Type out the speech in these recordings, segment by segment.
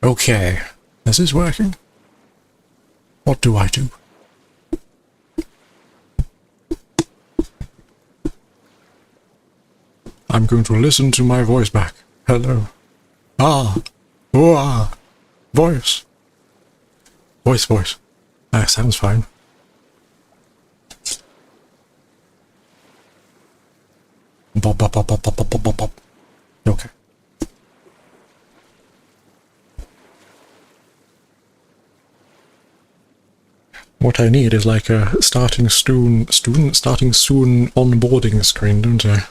Okay, this is working. What do I do? I'm going to listen to my voice back. Hello. Ah. Oh, ah. Voice. Voice. That sounds fine. Bop, bop, bop, bop, bop, bop, bop, bop. Okay. What I need is like a starting soon onboarding screen, don't I?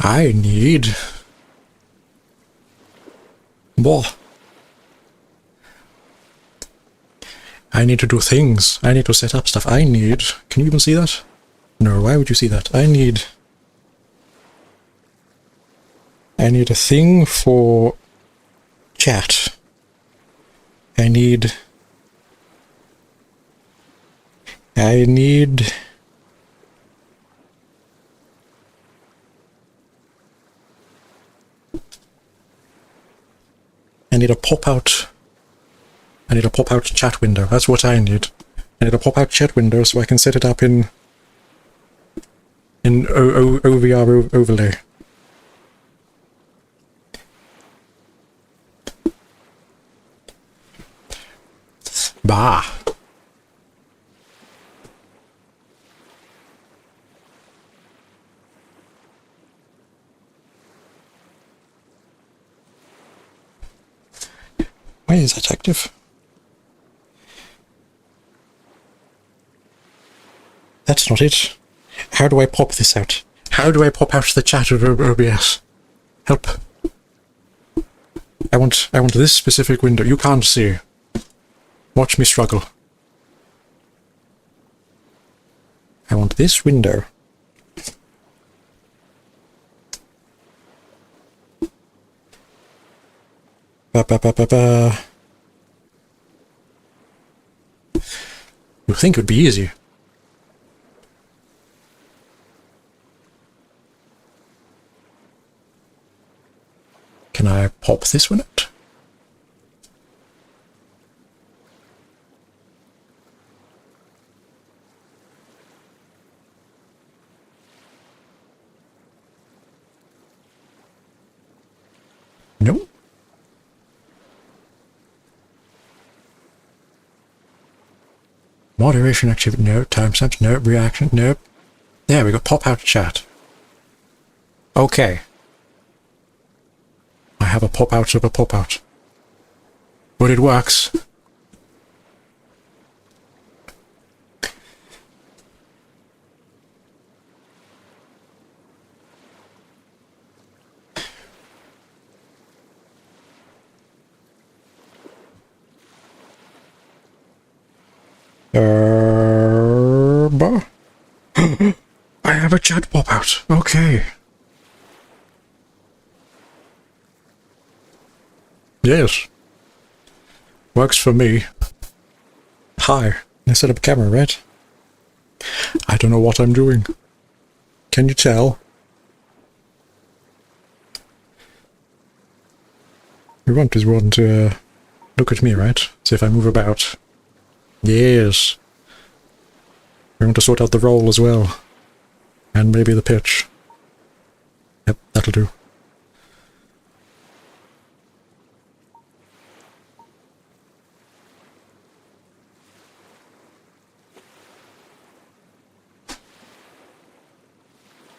I need... Boah. I need to do things. I need to set up stuff. I need... Can you even see that? No, why would you see that? I need a thing for chat. I need I need a pop-out. I need a pop-out chat window. That's what I need. I need a pop-out chat window so I can set it up in OVR overlay. Bah. Why is that active? That's not it. How do I pop this out? How do I pop out the chat of OBS? Help. I want this specific window. You can't see. Watch me struggle. I want this window. Ba. You think it would be easy? Can I pop this one out? No. Moderation activity, no. Timestamps, no. Reaction, no. There we go, pop out chat. Okay. I have a pop out of a pop out. But it works. I have a chat pop out. Okay. Yes. Works for me. Hi. I set up a camera, right? I don't know what I'm doing. Can you tell? You want to look at me, right? See if I move about. Yes. We want to sort out the roll as well. And maybe the pitch. Yep, that'll do.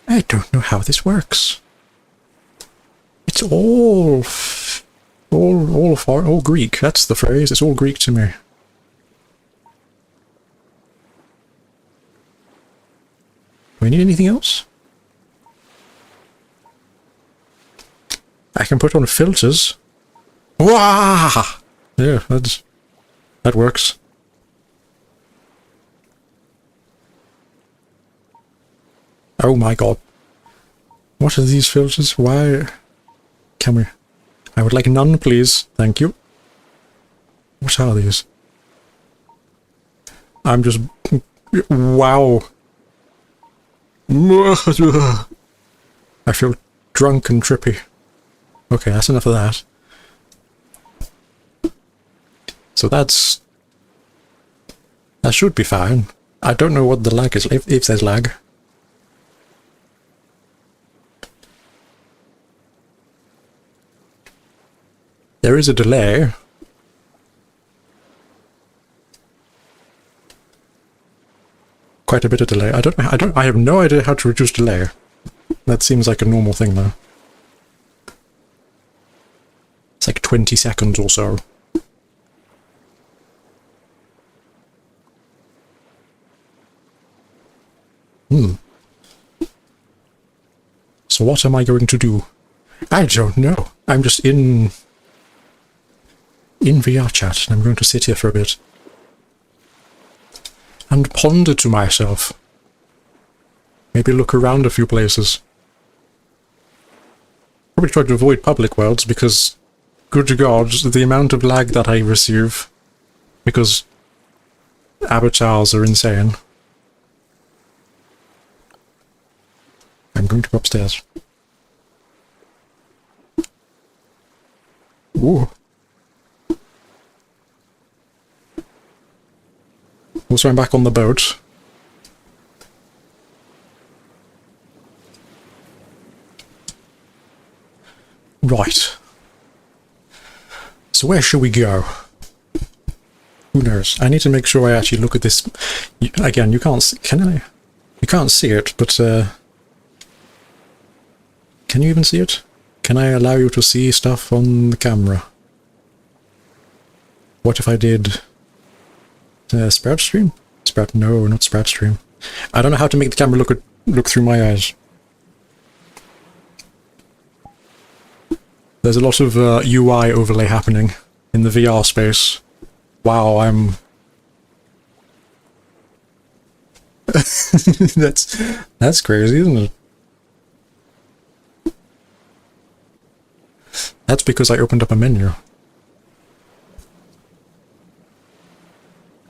I don't know how this works. It's all Greek. That's the phrase. It's all Greek to me. Do I need anything else? I can put on filters. Wah! Yeah, that works. Oh my god. What are these filters? Why? Can we? I would like none, please. Thank you. What are these? I'm just... Wow. I feel drunk and trippy. Okay, that's enough of that. So that should be fine. I don't know what the lag is, if there's lag. There is a delay. Quite a bit of delay. I have no idea how to reduce delay. That seems like a normal thing though. It's like 20 seconds or so. So what am I going to do? I don't know. I'm just in VR chat, and I'm going to sit here for a bit and ponder to myself. Maybe look around a few places. Probably try to avoid public worlds because, good God, the amount of lag that I receive because avatars are insane. I'm going to go upstairs. Ooh. Also, I'm back on the boat. Right. So where should we go? Who knows? I need to make sure I actually look at this. Again, you can't see, can I? You can't see it, but can you even see it? Can I allow you to see stuff on the camera? What if I did Sprout Stream? No, not Sprout Stream. I don't know how to make the camera look through my eyes. There's a lot of UI overlay happening in the VR space. Wow, I'm... that's crazy, isn't it? That's because I opened up a menu.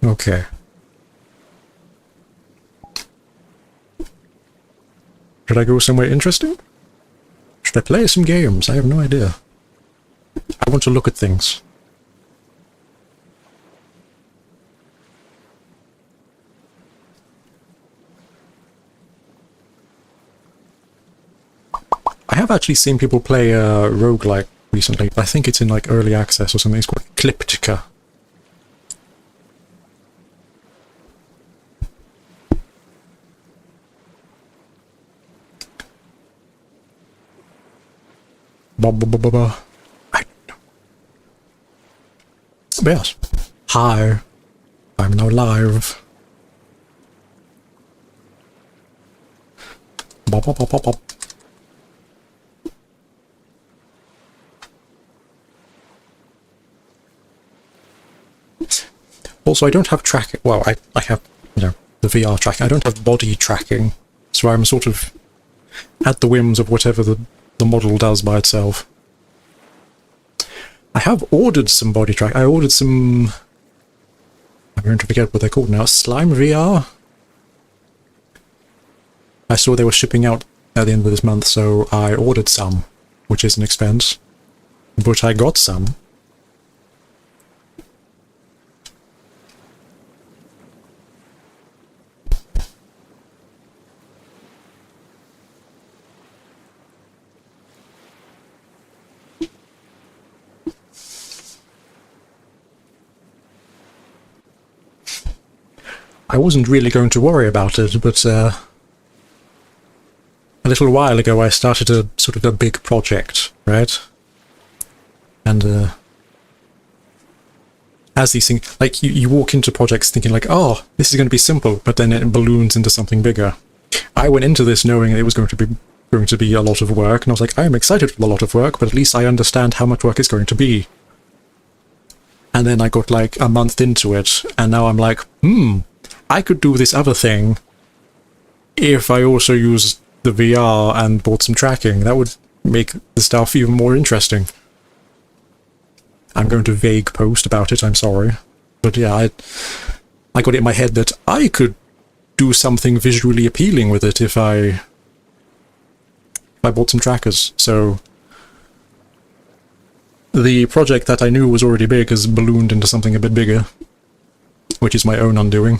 Okay. Should I go somewhere interesting? Should I play some games? I have no idea. I want to look at things. I have actually seen people play roguelike recently. I think it's in like early access or something. It's called Cliptica. I don't know. Yes. Hi. I'm now live. Also, I don't have tracking. Well, I have, you know, the VR tracking. I don't have body tracking, so I'm sort of at the whims of whatever the model does by itself. I have ordered some body track. I ordered some... I'm going to forget what they're called now. Slime VR? I saw they were shipping out at the end of this month, so I ordered some, which is an expense. But I got some. I wasn't really going to worry about it, but a little while ago I started a sort of a big project, right? And as these things, like you walk into projects thinking like, oh, this is going to be simple, but then it balloons into something bigger. I went into this knowing it was going to be a lot of work, and I was like, I am excited for a lot of work, but at least I understand how much work it's going to be. And then I got like a month into it, and now I'm like, I could do this other thing if I also used the VR and bought some tracking. That would make the stuff even more interesting. I'm going to vague post about it, I'm sorry. But yeah, I got it in my head that I could do something visually appealing with it if I bought some trackers. So the project that I knew was already big has ballooned into something a bit bigger, which is my own undoing.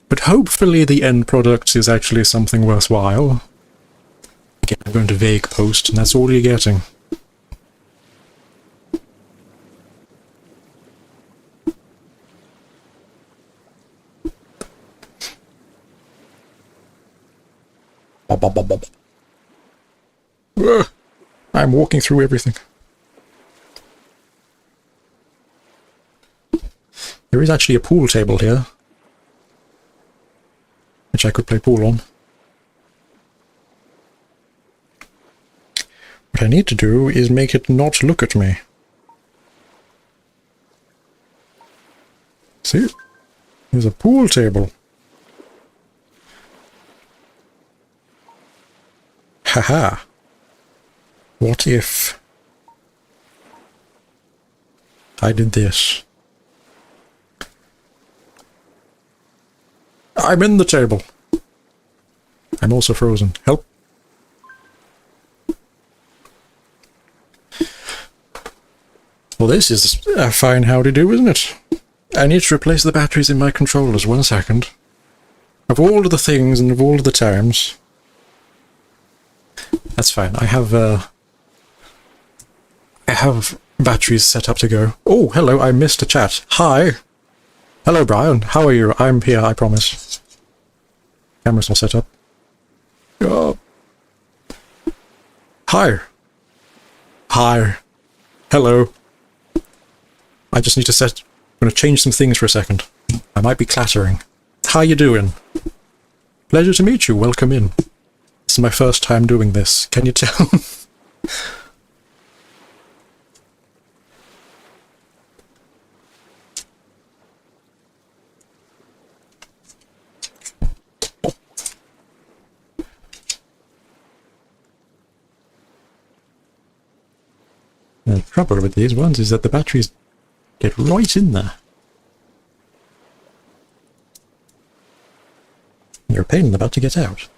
But hopefully the end product is actually something worthwhile. Again, I'm going to vague post, and that's all you're getting. I'm walking through everything. There is actually a pool table here, which I could play pool on. What I need to do is make it not look at me. See? There's a pool table. Haha. What if I did this? I'm in the table. I'm also frozen. Help. Well, this is a fine howdy-do, isn't it? I need to replace the batteries in my controllers. 1 second. Of all of the things and of all of the times... That's fine. I have batteries set up to go. Oh, hello, I missed a chat. Hi. Hello, Brian. How are you? I'm here, I promise. Camera's all set up. Oh. Hi. Hi. Hello. I just need to set... I'm going to change some things for a second. I might be clattering. How you doing? Pleasure to meet you. Welcome in. This is my first time doing this. Can you tell? The trouble with these ones is that the batteries get right in there. You're a pain in the butt to get out.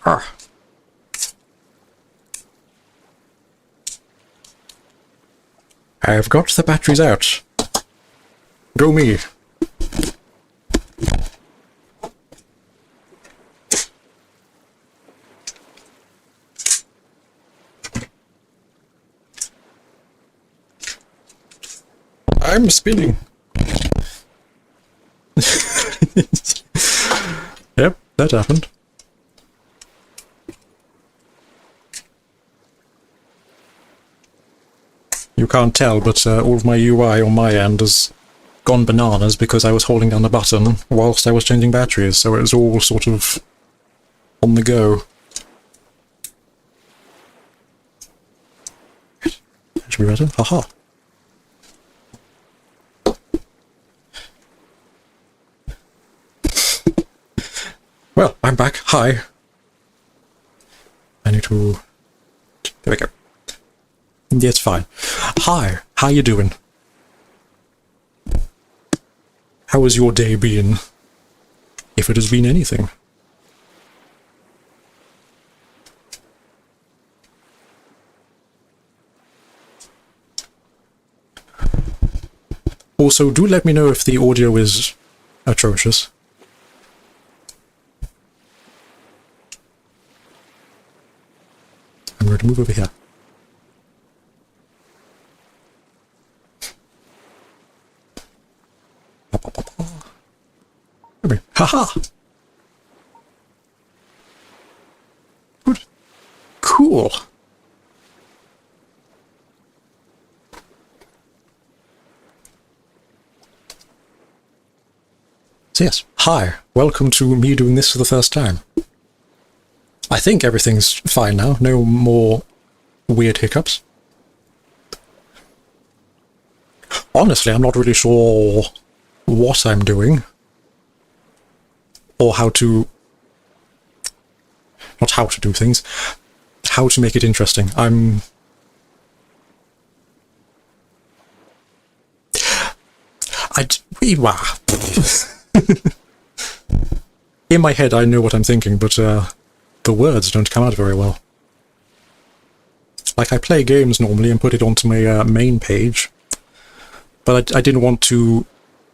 Ah. I have got the batteries out. Go me. I'm spinning. Yep, that happened. You can't tell, but all of my UI on my end has gone bananas because I was holding down the button whilst I was changing batteries, so it was all sort of on the go. That should be better. Haha. Well, I'm back. Hi. I need to... There we go. Yeah, it's fine. Hi, how you doing? How has your day been? If it has been anything. Also, do let me know if the audio is atrocious. I'm going to move over here. Come here. Haha! Good. Cool. So yes, hi. Welcome to me doing this for the first time. I think everything's fine now. No more weird hiccups. Honestly, I'm not really sure what I'm doing. Or how to... Not how to do things. How to make it interesting. In my head, I know what I'm thinking, but the words don't come out very well. Like, I play games normally and put it onto my main page, but I didn't want to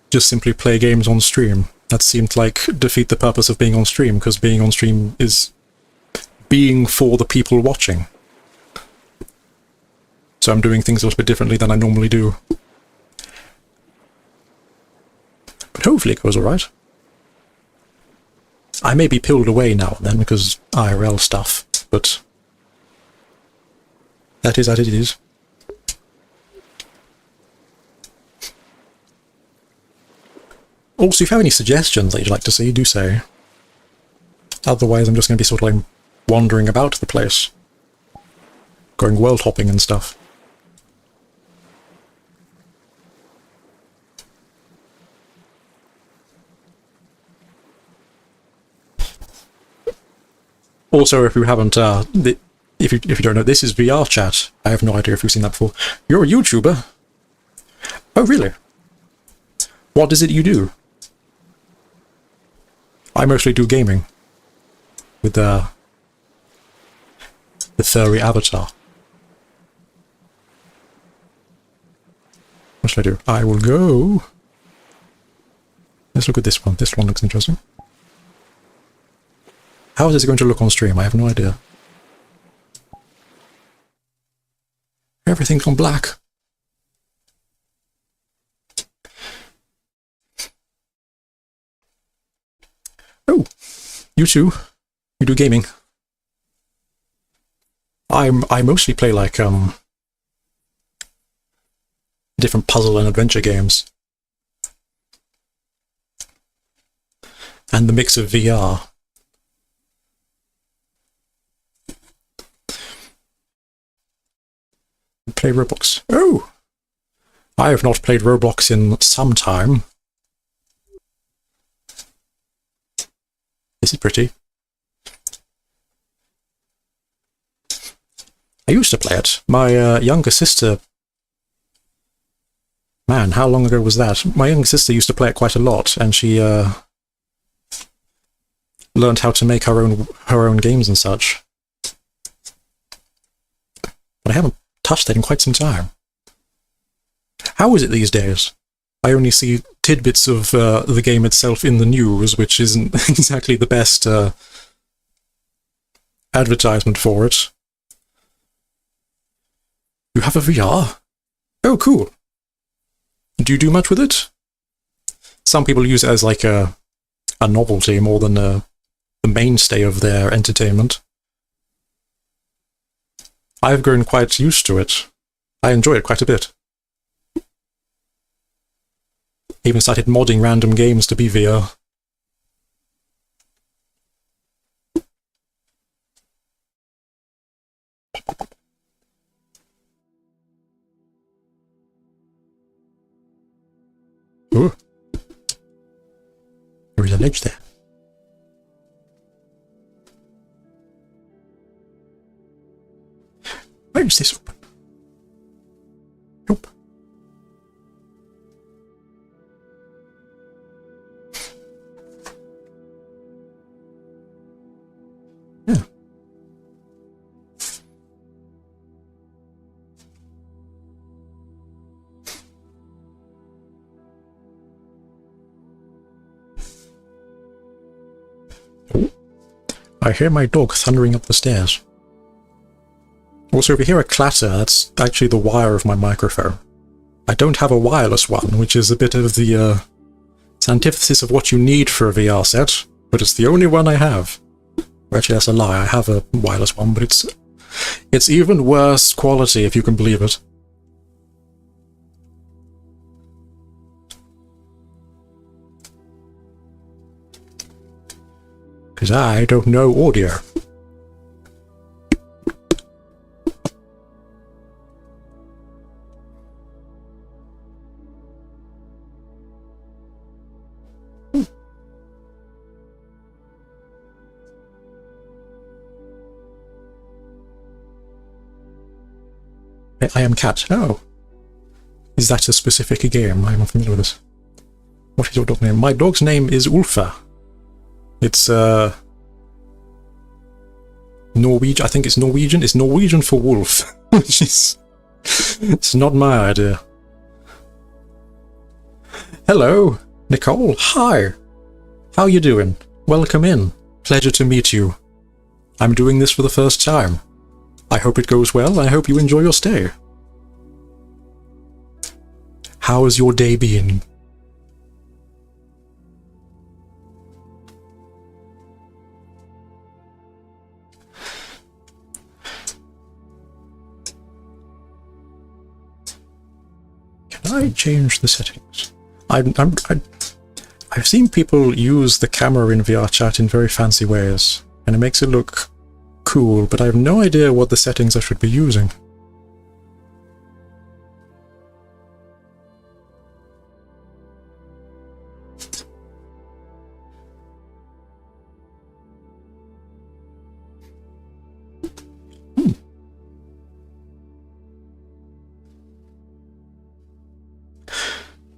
just simply play games on stream. That seemed like defeat the purpose of being on stream, because being on stream is being for the people watching. So I'm doing things a little bit differently than I normally do. But hopefully it goes alright. I may be pilled away now and then because IRL stuff, but that is as it is. Also, if you have any suggestions that you'd like to see, do say. Otherwise, I'm just going to be sort of like wandering about the place. Going world hopping and stuff. Also, if you haven't, if you don't know, this is VR chat. I have no idea if you've seen that before. You're a YouTuber? Oh, really? What is it you do? I mostly do gaming. With the furry avatar. What should I do? I will go... Let's look at this one. This one looks interesting. How is this going to look on stream? I have no idea. Everything's gone black. Oh, you too. You do gaming. I mostly play like different puzzle and adventure games. And the mix of VR. Play Roblox. Oh! I have not played Roblox in some time. Is it pretty? I used to play it. My younger sister... Man, how long ago was that? My younger sister used to play it quite a lot, and she learned how to make her own games and such. But I haven't touched that in quite some time. How is it these days? I only see tidbits of the game itself in the news, which isn't exactly the best advertisement for it. You have a VR? Oh, cool. Do you do much with it? Some people use it as like a novelty more than the mainstay of their entertainment. I've grown quite used to it. I enjoy it quite a bit. Even started modding random games to be VR. Ooh. There is a ledge there. Where is this open? Nope. Yeah. Oh. I hear my dog thundering up the stairs. Also, if you hear a clatter, that's actually the wire of my microphone. I don't have a wireless one, which is a bit of the antithesis of what you need for a VR set, but it's the only one I have. Or actually, that's a lie. I have a wireless one, but it's even worse quality, if you can believe it. Because I don't know audio. I am cat. Oh. Is that a specific game? I'm unfamiliar with this. What is your dog name? My dog's name is Ulfa. It's, Norwegian. I think it's Norwegian. It's Norwegian for wolf. Which is... It's not my idea. Hello, Nicole. Hi. How you doing? Welcome in. Pleasure to meet you. I'm doing this for the first time. I hope it goes well. I hope you enjoy your stay. How has your day been? Can I change the settings? I've seen people use the camera in VR chat in very fancy ways, and it makes it look cool, but I have no idea what the settings I should be using.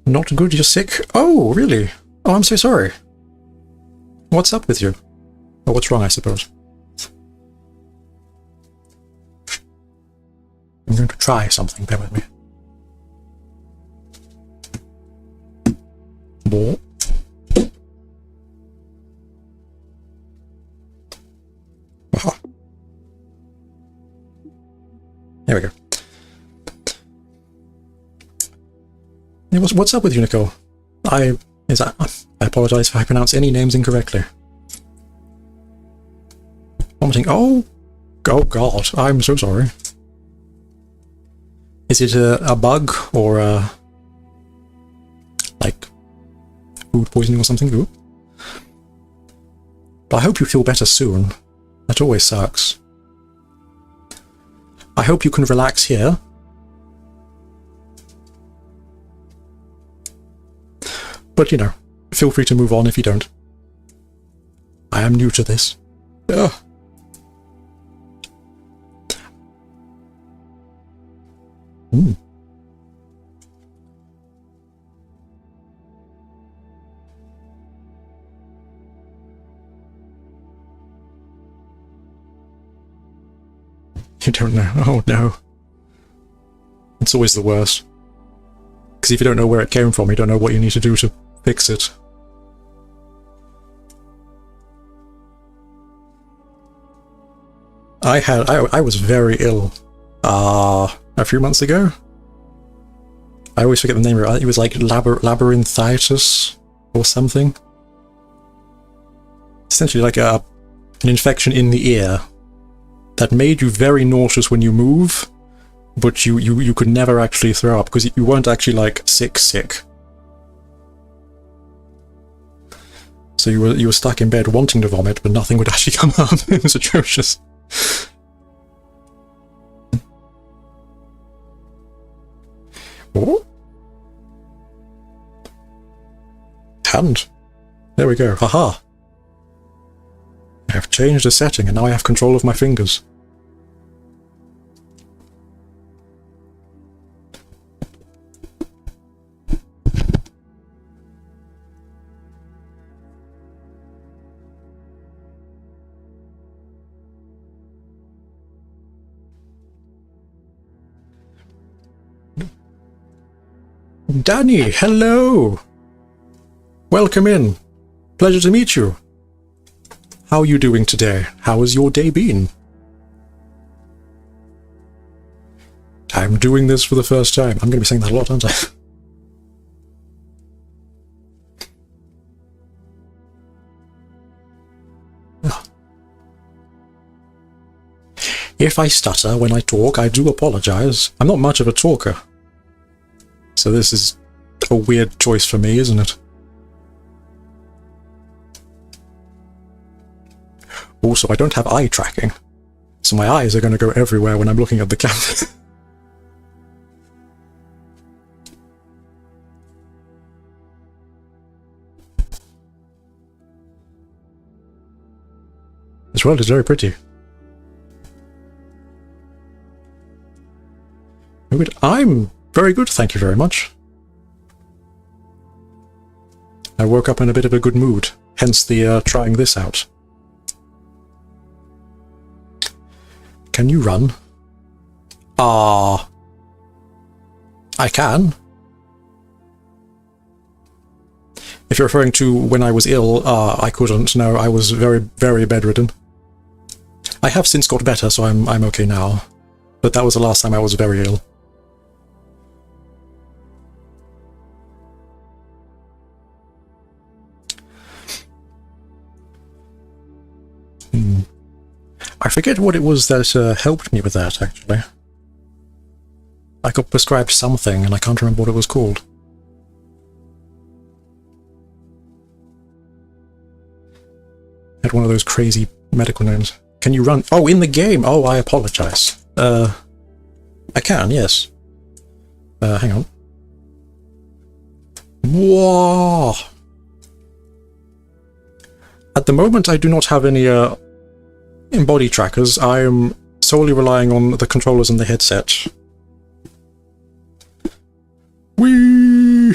Not good, you're sick? Oh, really? Oh, I'm so sorry. What's up with you? Or what's wrong, I suppose? I'm going to try something, bear with me. More. Oh. There we go. Hey, what's up with you, Nicole? I apologize if I pronounce any names incorrectly. Vomiting. Oh God, I'm so sorry. Is it a bug or like food poisoning or something? Ooh. But I hope you feel better soon. That always sucks. I hope you can relax here. But, you know, feel free to move on if you don't. I am new to this. Ugh. Mm. You don't know. Oh, no. It's always the worst. Because if you don't know where it came from, you don't know what you need to do to fix it. I was very ill a few months ago. I always forget the name of it. It was like labyrinthitis or something. Essentially like an infection in the ear that made you very nauseous when you move, but you could never actually throw up because you weren't actually like sick. So you were stuck in bed wanting to vomit, but nothing would actually come out. It was atrocious. Oh. Hand. There we go. Haha. I have changed the setting and now I have control of my fingers. Danny, hello! Welcome in. Pleasure to meet you. How are you doing today? How has your day been? I'm doing this for the first time. I'm going to be saying that a lot, aren't I? If I stutter when I talk, I do apologize. I'm not much of a talker. So this is a weird choice for me, isn't it? Also, I don't have eye tracking, so my eyes are going to go everywhere when I'm looking at the camera. This world is very pretty. Good. I'm very good, thank you very much. I woke up in a bit of a good mood, hence the trying this out. Can you run? I can. If you're referring to when I was ill, I couldn't. No, I was very, very bedridden. I have since got better, so I'm okay now. But that was the last time I was very ill. I forget what it was that helped me with that, actually. I got prescribed something, and I can't remember what it was called. Had one of those crazy medical names. Can you run? Oh, in the game! Oh, I apologize. I can, yes. Hang on. Whoa! At the moment, I do not have any, embody trackers. I am solely relying on the controllers and the headset. Whee!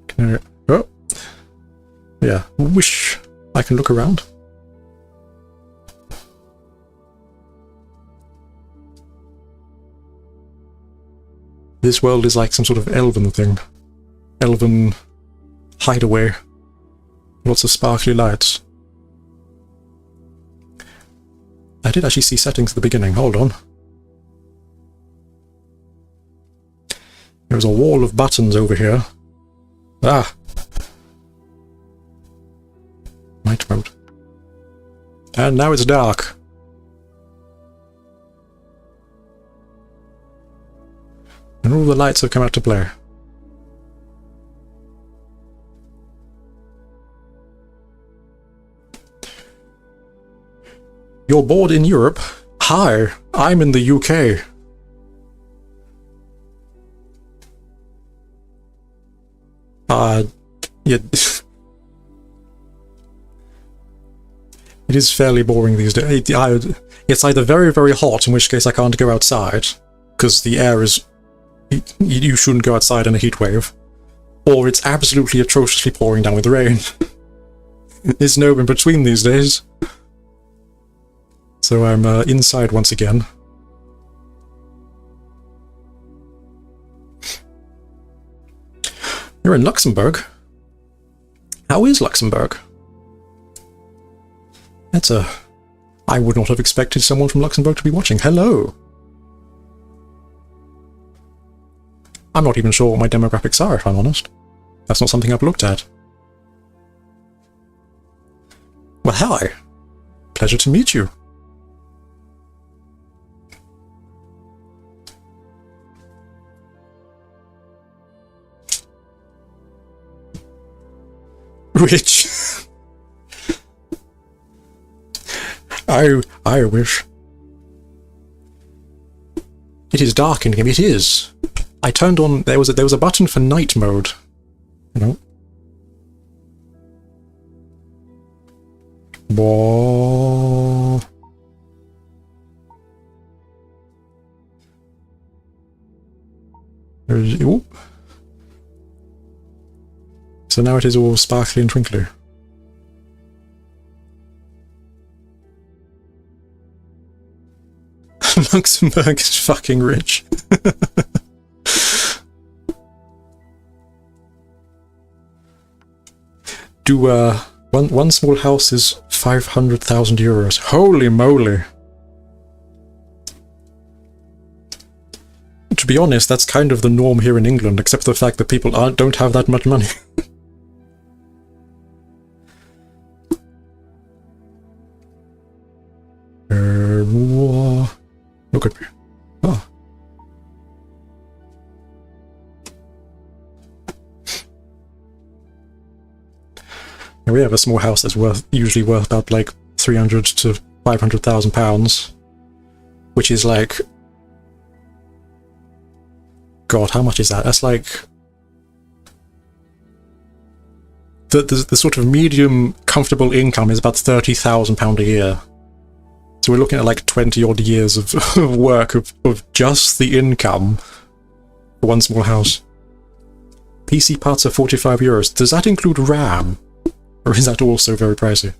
Can I... Oh! Yeah, wish I can look around. This world is like some sort of elven thing. Elven hideaway. Lots of sparkly lights. I did actually see settings at the beginning. Hold on. There's a wall of buttons over here. Ah! Night mode. And now it's dark. And all the lights have come out to play. You're bored in Europe? Hi, I'm in the UK. Yeah. It is fairly boring these days. It's either very, very hot, in which case I can't go outside, because the air is... You shouldn't go outside in a heat wave. Or it's absolutely atrociously pouring down with rain. There's no in between these days. So I'm inside once again. You're in Luxembourg? How is Luxembourg? That's a... I would not have expected someone from Luxembourg to be watching. Hello! I'm not even sure what my demographics are, if I'm honest. That's not something I've looked at. Well, hi! Pleasure to meet you. Rich. I wish. It is dark in the game. It is. I turned on. There was a button for night mode. You know. Whoa. There's. Ooh. So now it is all sparkly and twinkly. Luxembourg is fucking rich. One small house is 500,000 euros. Holy moly! To be honest, that's kind of the norm here in England, except for the fact that people don't have that much money. Look at me. Oh. And we have a small house that's usually worth about like 300 to 500,000 pounds, which is like, God, how much is that? That's like the sort of medium comfortable income is about £30,000 a year. So we're looking at like 20 odd years of work of just the income for one small house. PC parts are 45 euros. Does that include RAM? Or is that also very pricey?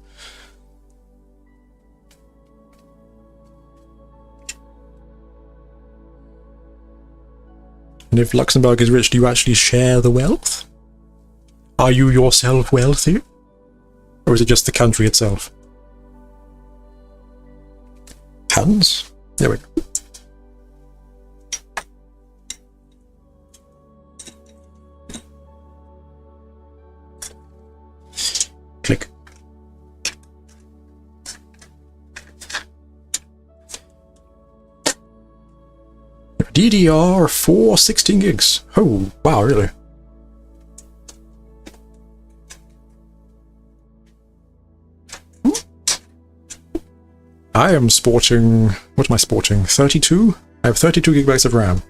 And if Luxembourg is rich, do you actually share the wealth? Are you yourself wealthy? Or is it just the country itself? Tons? There we go. Click. DDR4 16 gigs. Oh, wow, really? I am sporting... What am I sporting? 32? I have 32 gigabytes of RAM.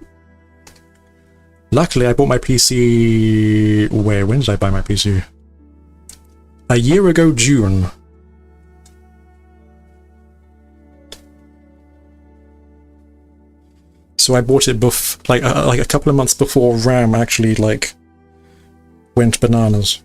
Luckily, I bought my PC... Where? When did I buy my PC? A year ago, June. So I bought it like a couple of months before RAM actually like went bananas.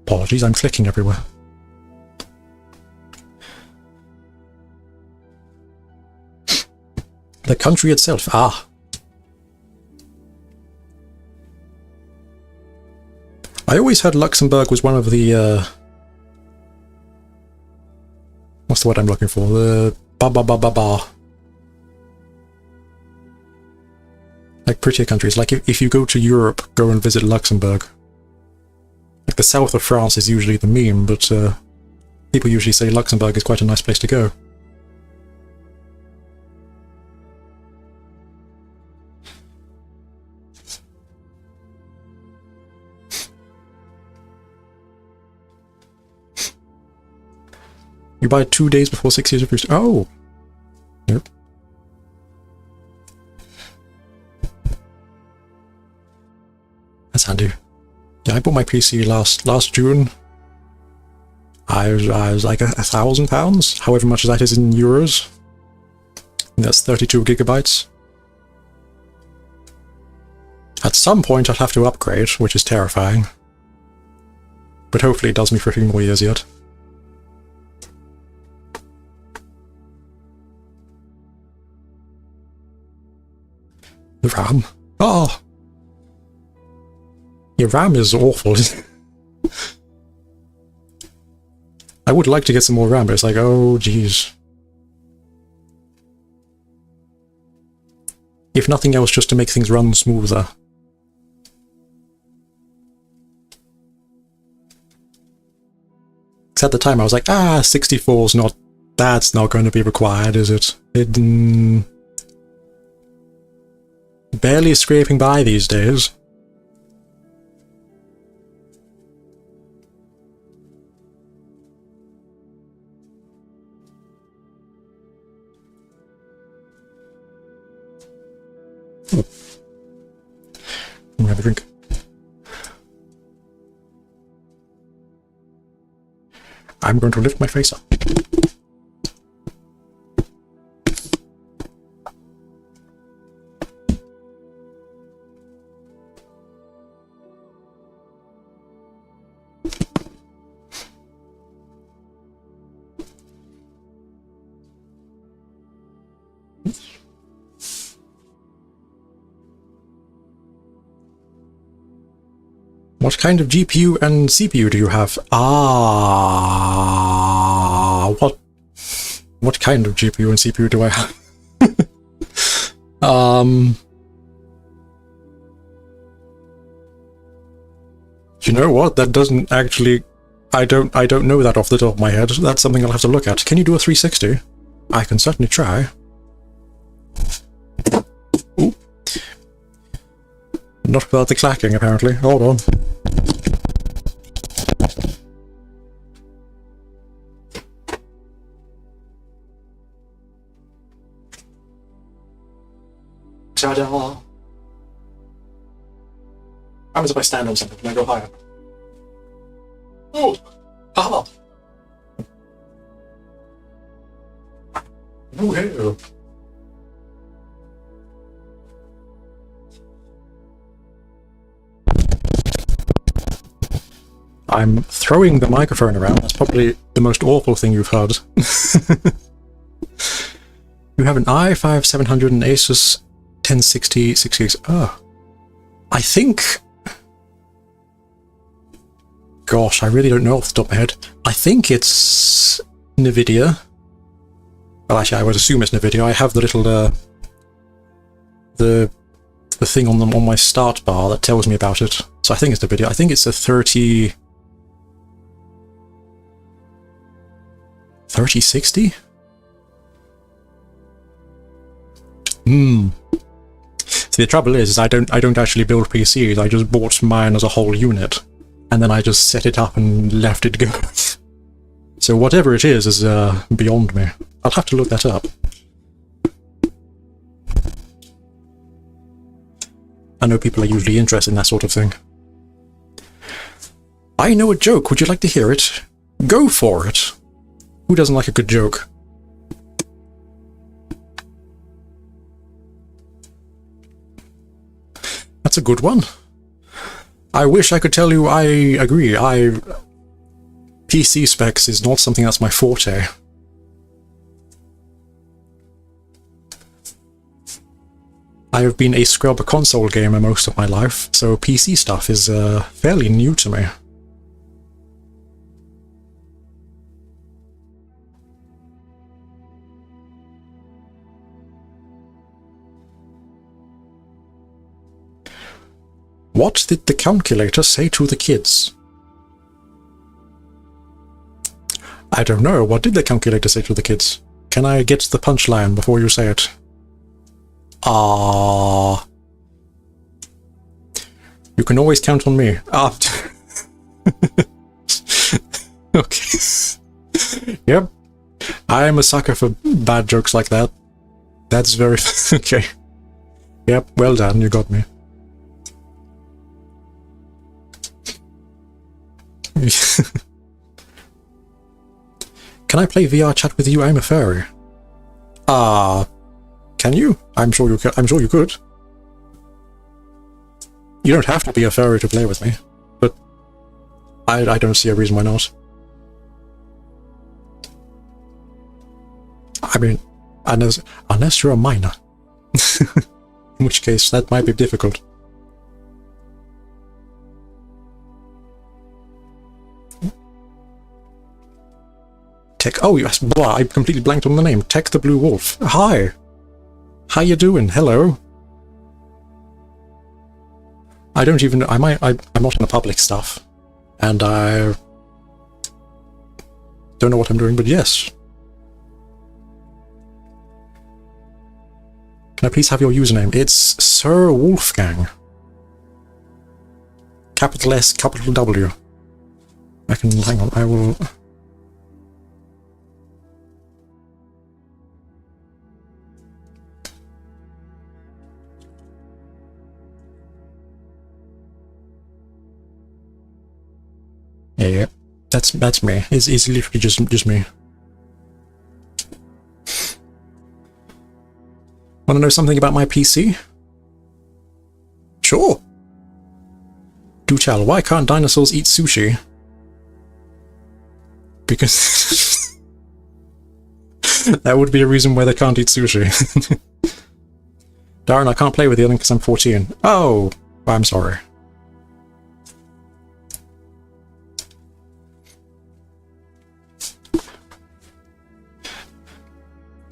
Apologies, I'm clicking everywhere. The country itself, ah. I always heard Luxembourg was one of the, what's the word I'm looking for? The ba-ba-ba-ba-ba. Like prettier countries. Like if you go to Europe, go and visit Luxembourg. Like the south of France is usually the meme, but people usually say Luxembourg is quite a nice place to go. You buy 2 days before 6 years of use. Oh! Nope. That's handy. Yeah, I bought my PC last June. I was like £1,000, however much that is in euros. And that's 32 gigabytes. At some point I'll have to upgrade, which is terrifying. But hopefully it does me for a few more years yet. The RAM. Oh! Your RAM is awful. I would like to get some more RAM, but it's like, oh geez. If nothing else, just to make things run smoother. Because at the time I was like, 64's not... That's not going to be required, is it? Barely scraping by these days. Oh. Let me have a drink. I'm going to lift my face up. What kind of GPU and CPU do you have? What kind of GPU and CPU do I have? You know what? That doesn't actually... I don't know that off the top of my head. That's something I'll have to look at. Can you do a 360? I can certainly try. Ooh. Not without the clacking, apparently. Hold on. Ta-da! What happens if I stand on something? Can I go higher? Oh! Haha! Woohoo! I'm throwing the microphone around. That's probably the most awful thing you've heard. You have an i5 700 and Asus 1060 6 Oh. I think... Gosh, I really don't know off the top of my head. I think it's NVIDIA. Well, actually, I would assume it's NVIDIA. I have the little, the thing on my start bar that tells me about it. So I think it's NVIDIA. I think it's a 3060? See, the trouble is I don't actually build PCs. I just bought mine as a whole unit, and then I just set it up and left it go. So whatever it is beyond me. I'll have to look that up. I know people are usually interested in that sort of thing. I know a joke. Would you like to hear it? Go for it. Who doesn't like a good joke? That's a good one. I wish I could tell you I agree. PC specs is not something that's my forte. I have been a scrub console gamer most of my life, so PC stuff is fairly new to me. What did the calculator say to the kids? I don't know. What did the calculator say to the kids? Can I get the punchline before you say it? Ah. You can always count on me. Ah. Okay. Yep. I am a sucker for bad jokes like that. That's very... Okay. Yep, well done. You got me. Can I play VR chat with you? I'm a furry. Can you? I'm sure you can. I'm sure you could. You don't have to be a furry to play with me, but I don't see a reason why not. I mean, unless you're a minor, in which case that might be difficult. Tech. Oh, yes. Blah, I completely blanked on the name. Tech the Blue Wolf. Hi. How you doing? Hello. I don't even. I'm not in the public stuff, and I don't know what I'm doing. But yes. Can I please have your username? It's Sir Wolfgang. Capital S, capital W. I can. Hang on. I will. Yeah, that's me. It's literally just me. Want to know something about my PC? Sure. Do tell. Why can't dinosaurs eat sushi? Because that would be a reason why they can't eat sushi. Darren, I can't play with you because I'm 14. Oh, I'm sorry.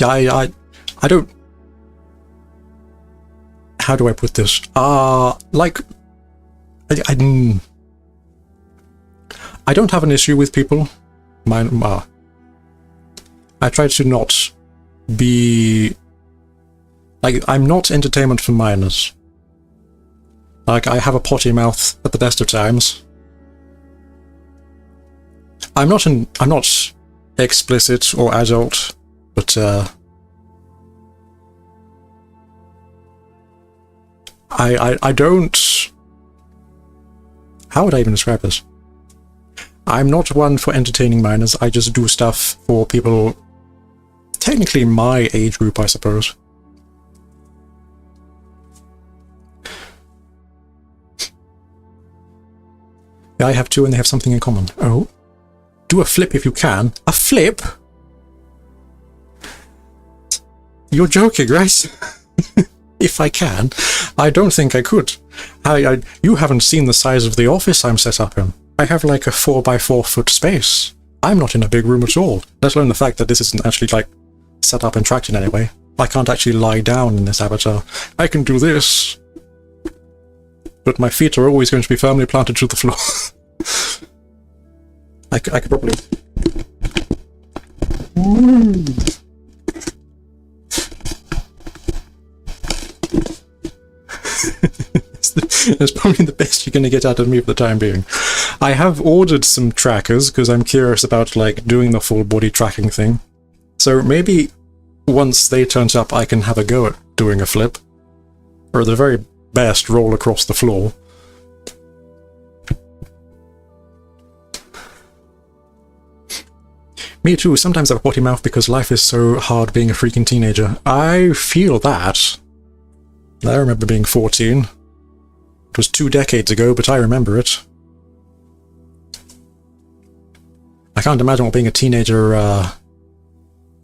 I don't... How do I put this? Like... I don't have an issue with people. I try to not be... Like, I'm not entertainment for minors. Like, I have a potty mouth at the best of times. I'm not explicit or adult, but I don't... How would I even describe this? I'm not one for entertaining minors. I just do stuff for people technically my age group, I suppose. Yeah, I have two and they have something in common. Oh. Do a flip if you can. A flip? You're joking, right? If I can. I don't think I could. You haven't seen the size of the office I'm set up in. I have like a 4x4 foot space. I'm not in a big room at all. Let alone the fact that this isn't actually like set up and tracked in any way. I can't actually lie down in this avatar. I can do this. But my feet are always going to be firmly planted to the floor. I could probably... That's probably the best you're going to get out of me for the time being. I have ordered some trackers because I'm curious about like doing the full body tracking thing. So maybe once they turn up I can have a go at doing a flip. Or at the very best, roll across the floor. Me too, sometimes I have a potty mouth because life is so hard being a freaking teenager. I feel that. I remember being 14. It was 2 decades ago, but I remember it. I can't imagine what being a teenager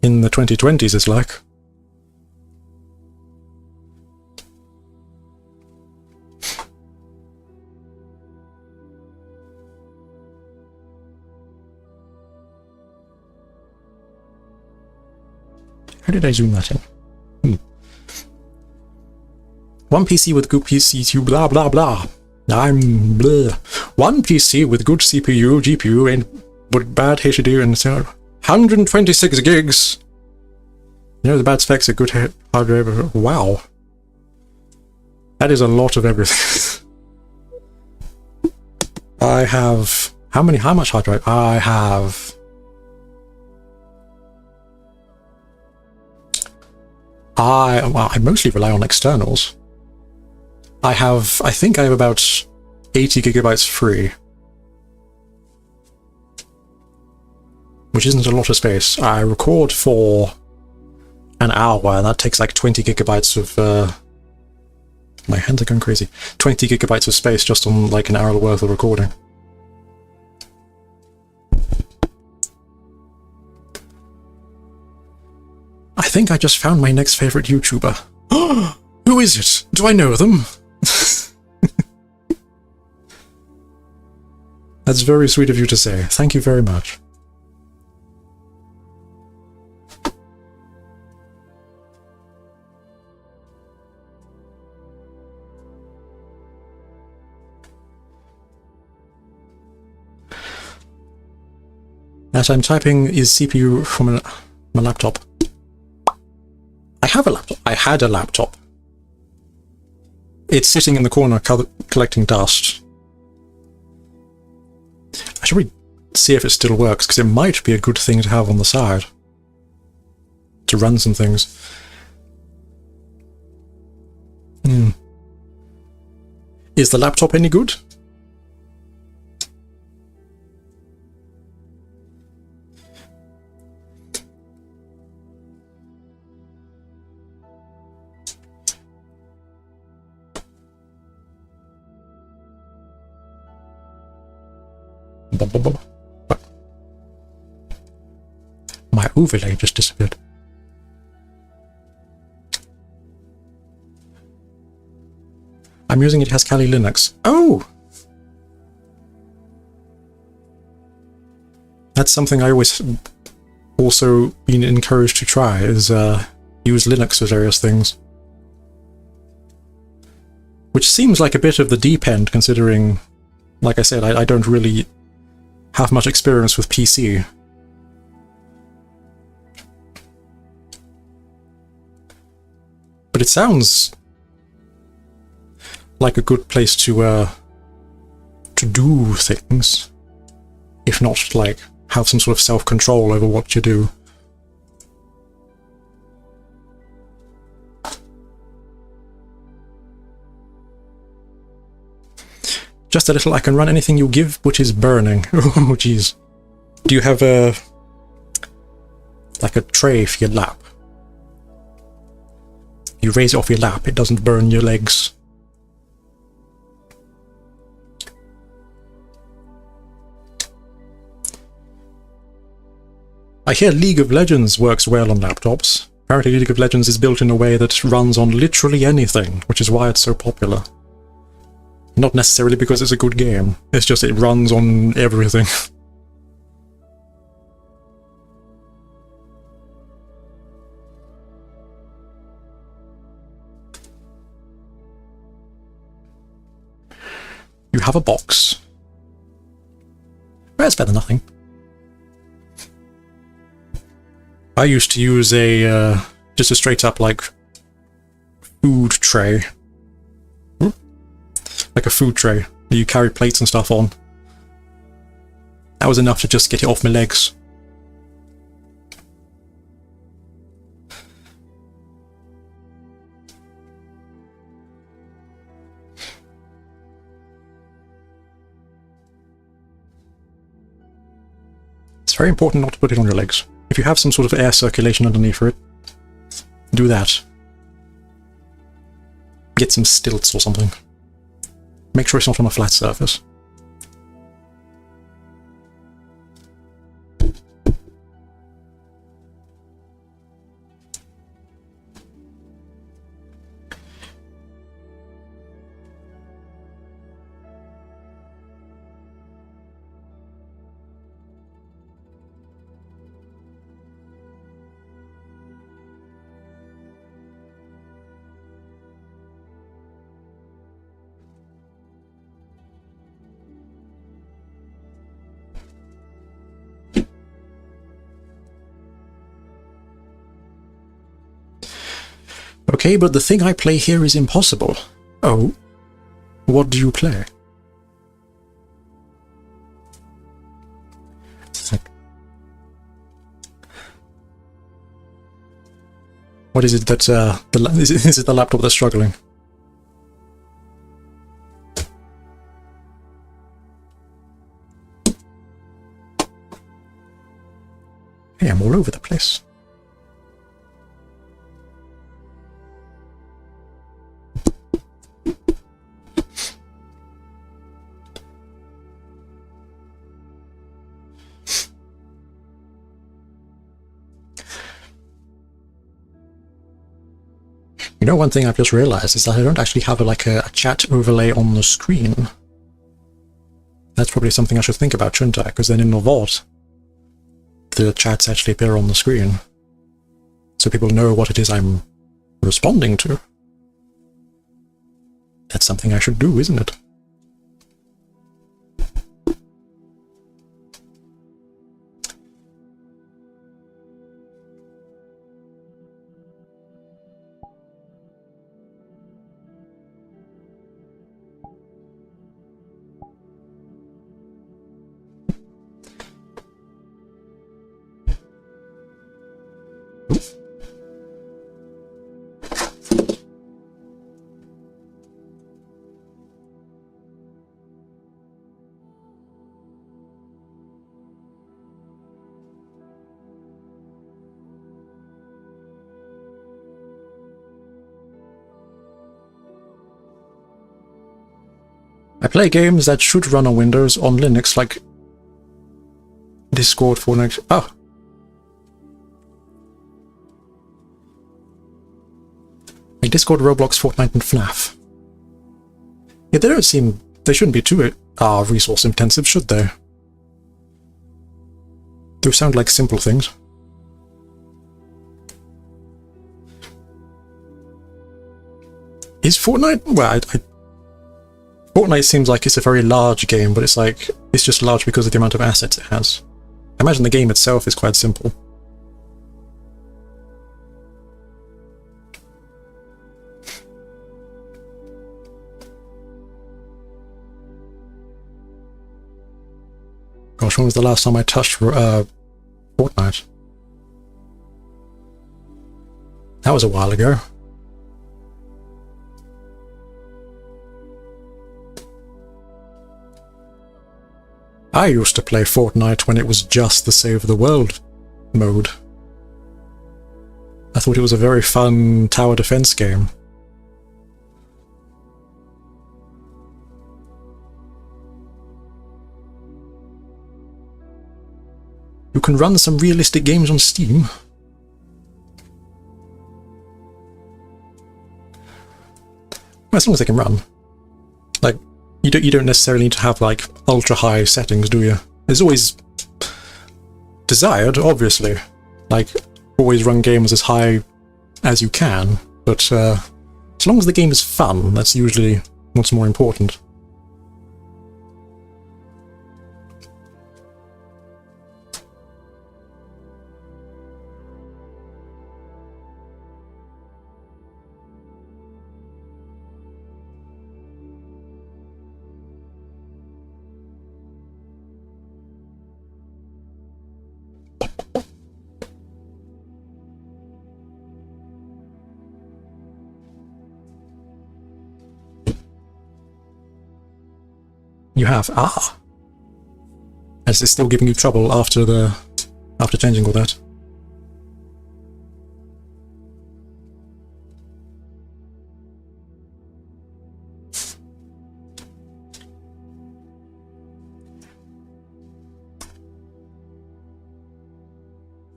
in the 2020s is like. How did I zoom that in? One PC with good PC, blah blah blah. I'm blah. One PC with good CPU, GPU, and with bad HDD and so 126 gigs. You know the bad specs are good hard drive. Wow. That is a lot of everything. I have... How much hard drive? I have... I mostly rely on externals. I think I have about 80 gigabytes free. Which isn't a lot of space. I record for an hour, and that takes like 20 gigabytes of... my hands are going crazy. 20 gigabytes of space just on like an hour worth of recording. I think I just found my next favorite YouTuber. Who is it? Do I know them? That's very sweet of you to say. Thank you very much. That I'm typing is CPU from my laptop. I have a laptop. I had a laptop. It's sitting in the corner collecting dust. I should really see if it still works, because it might be a good thing to have on the side. To run some things. Is the laptop any good? My overlay just disappeared. I'm using it as Kali Linux. Oh! That's something I always also been encouraged to try, is use Linux for various things. Which seems like a bit of the deep end, considering, like I said, I don't really have much experience with PC. But it sounds like a good place to do things, if not like have some sort of self-control over what you do. Just a little, I can run anything you give, which is burning. Oh, jeez. Do you have a... like a tray for your lap? You raise it off your lap, it doesn't burn your legs. I hear League of Legends works well on laptops. Apparently League of Legends is built in a way that runs on literally anything, which is why it's so popular. Not necessarily because it's a good game, it's just it runs on everything. You have a box. Well, it's better than nothing. I used to use a, just a straight up, like, food tray. Like a food tray that you carry plates and stuff on. That was enough to just get it off my legs. It's very important not to put it on your legs. If you have some sort of air circulation underneath it, do that. Get some stilts or something. Make sure it's not on a flat surface. Okay, but the thing I play here is impossible. Oh? What do you play? What is it that, is it the laptop that's struggling? Hey, I'm all over the place. You know, one thing I've just realized is that I don't actually have a chat overlay on the screen. That's probably something I should think about, shouldn't I? Because then in the VOD, the chats actually appear on the screen. So people know what it is I'm responding to. That's something I should do, isn't it? I play games that should run on Windows on Linux, like Discord, Fortnite. Oh! Like Discord, Roblox, Fortnite, and FNAF. Yeah, they don't seem... They shouldn't be too resource intensive, should they? Those sound like simple things. Is Fortnite... Well, Fortnite seems like it's a very large game, but it's like, it's just large because of the amount of assets it has. I imagine the game itself is quite simple. Gosh, when was the last time I touched Fortnite? That was a while ago. I used to play Fortnite when it was just the Save the World mode. I thought it was a very fun tower defense game. You can run some realistic games on Steam. As long as they can run. Like, you don't necessarily need to have like ultra high settings, do you? There's always desired, obviously. Like, always run games as high as you can, but as long as the game is fun, that's usually what's more important. You have? Ah! As it's still giving you trouble after changing all that.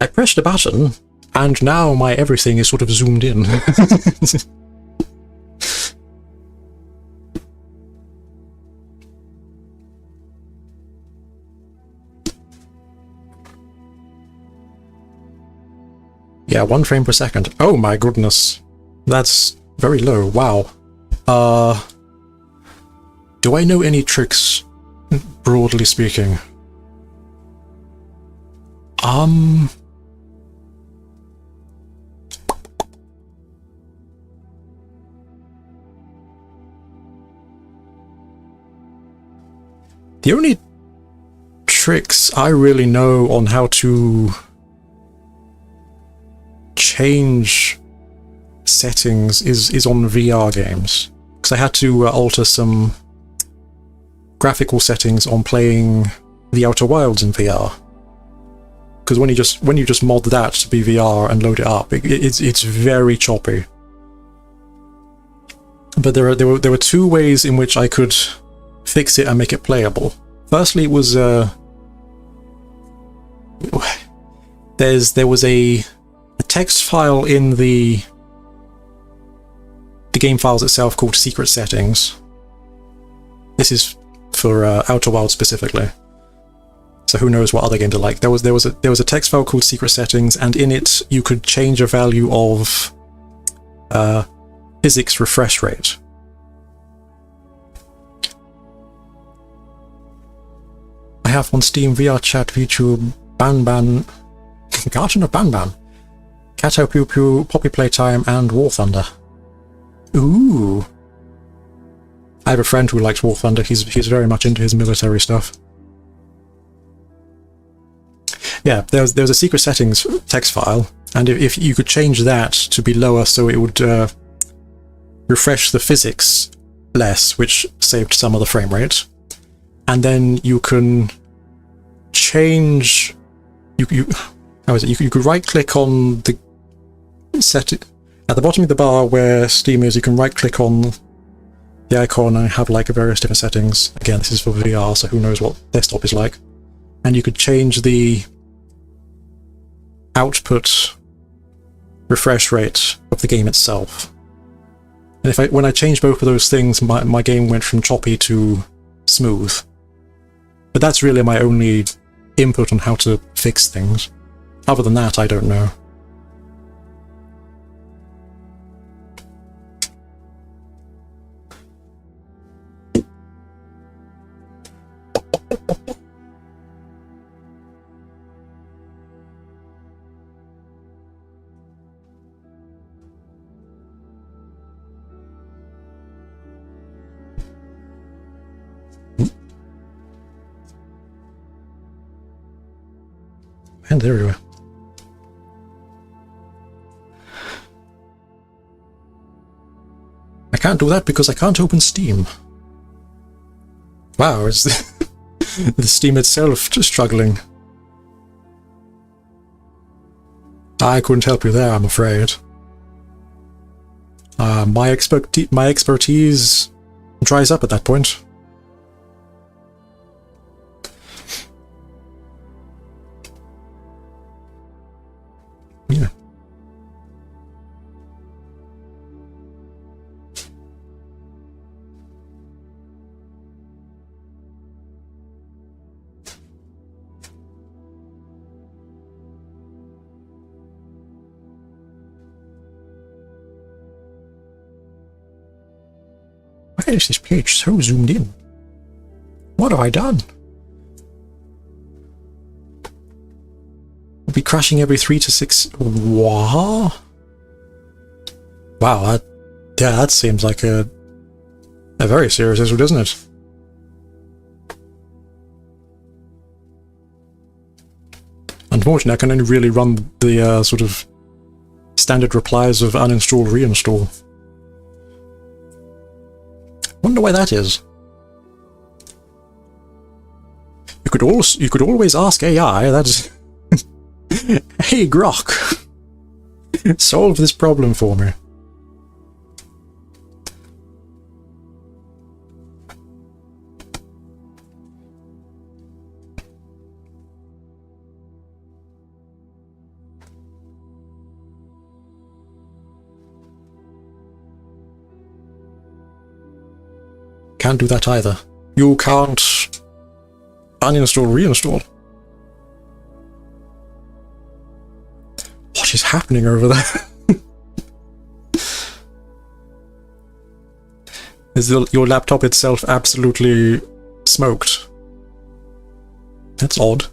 I pressed a button, and now my everything is sort of zoomed in. Yeah, 1 frame per second. Oh my goodness. That's very low. Wow. Do I know any tricks, broadly speaking? The only tricks I really know on how to change settings is on VR games, because I had to alter some graphical settings on playing The Outer Wilds in VR. Because when you just mod that to be VR and load it up, it's very choppy. But there were 2 ways in which I could fix it and make it playable. Firstly, it was there was a text file in the game files itself called secret settings. This is for Outer Wilds specifically, so who knows what other games are like. There was a text file called secret settings, and in it you could change a value of physics refresh rate. I have on Steam, VR Chat, YouTube, Banban, Garden of Banban, Kato Pew Pew, Poppy Playtime, and War Thunder. Ooh. I have a friend who likes War Thunder. He's very much into his military stuff. Yeah, there's a secret settings text file, and if you could change that to be lower so it would refresh the physics less, which saved some of the frame rate, and then you can change. How is it? You could right click on the set at the bottom of the bar where Steam is. You can right click on the icon and have like various different settings. Again, this is for VR, so who knows what desktop is like. And you could change the output refresh rate of the game itself. And when I changed both of those things, my game went from choppy to smooth. But that's really my only input on how to fix things. Other than that, I don't know. And there we were. I can't do that because I can't open Steam. Wow, the Steam itself just struggling. I couldn't help you there, I'm afraid. My expertise dries up at that point. Yeah. Why is this page so zoomed in? What have I done? We'll be crashing every 3 to 6... What? Wow, that seems like a very serious issue, doesn't it? Unfortunately, I can only really run the sort of standard replies of uninstall, reinstall. Wonder why that is. You could always ask AI. That's hey Grok, solve this problem for me. Can't do that either. You can't uninstall, reinstall. What is happening over there? Is your laptop itself absolutely smoked? That's odd.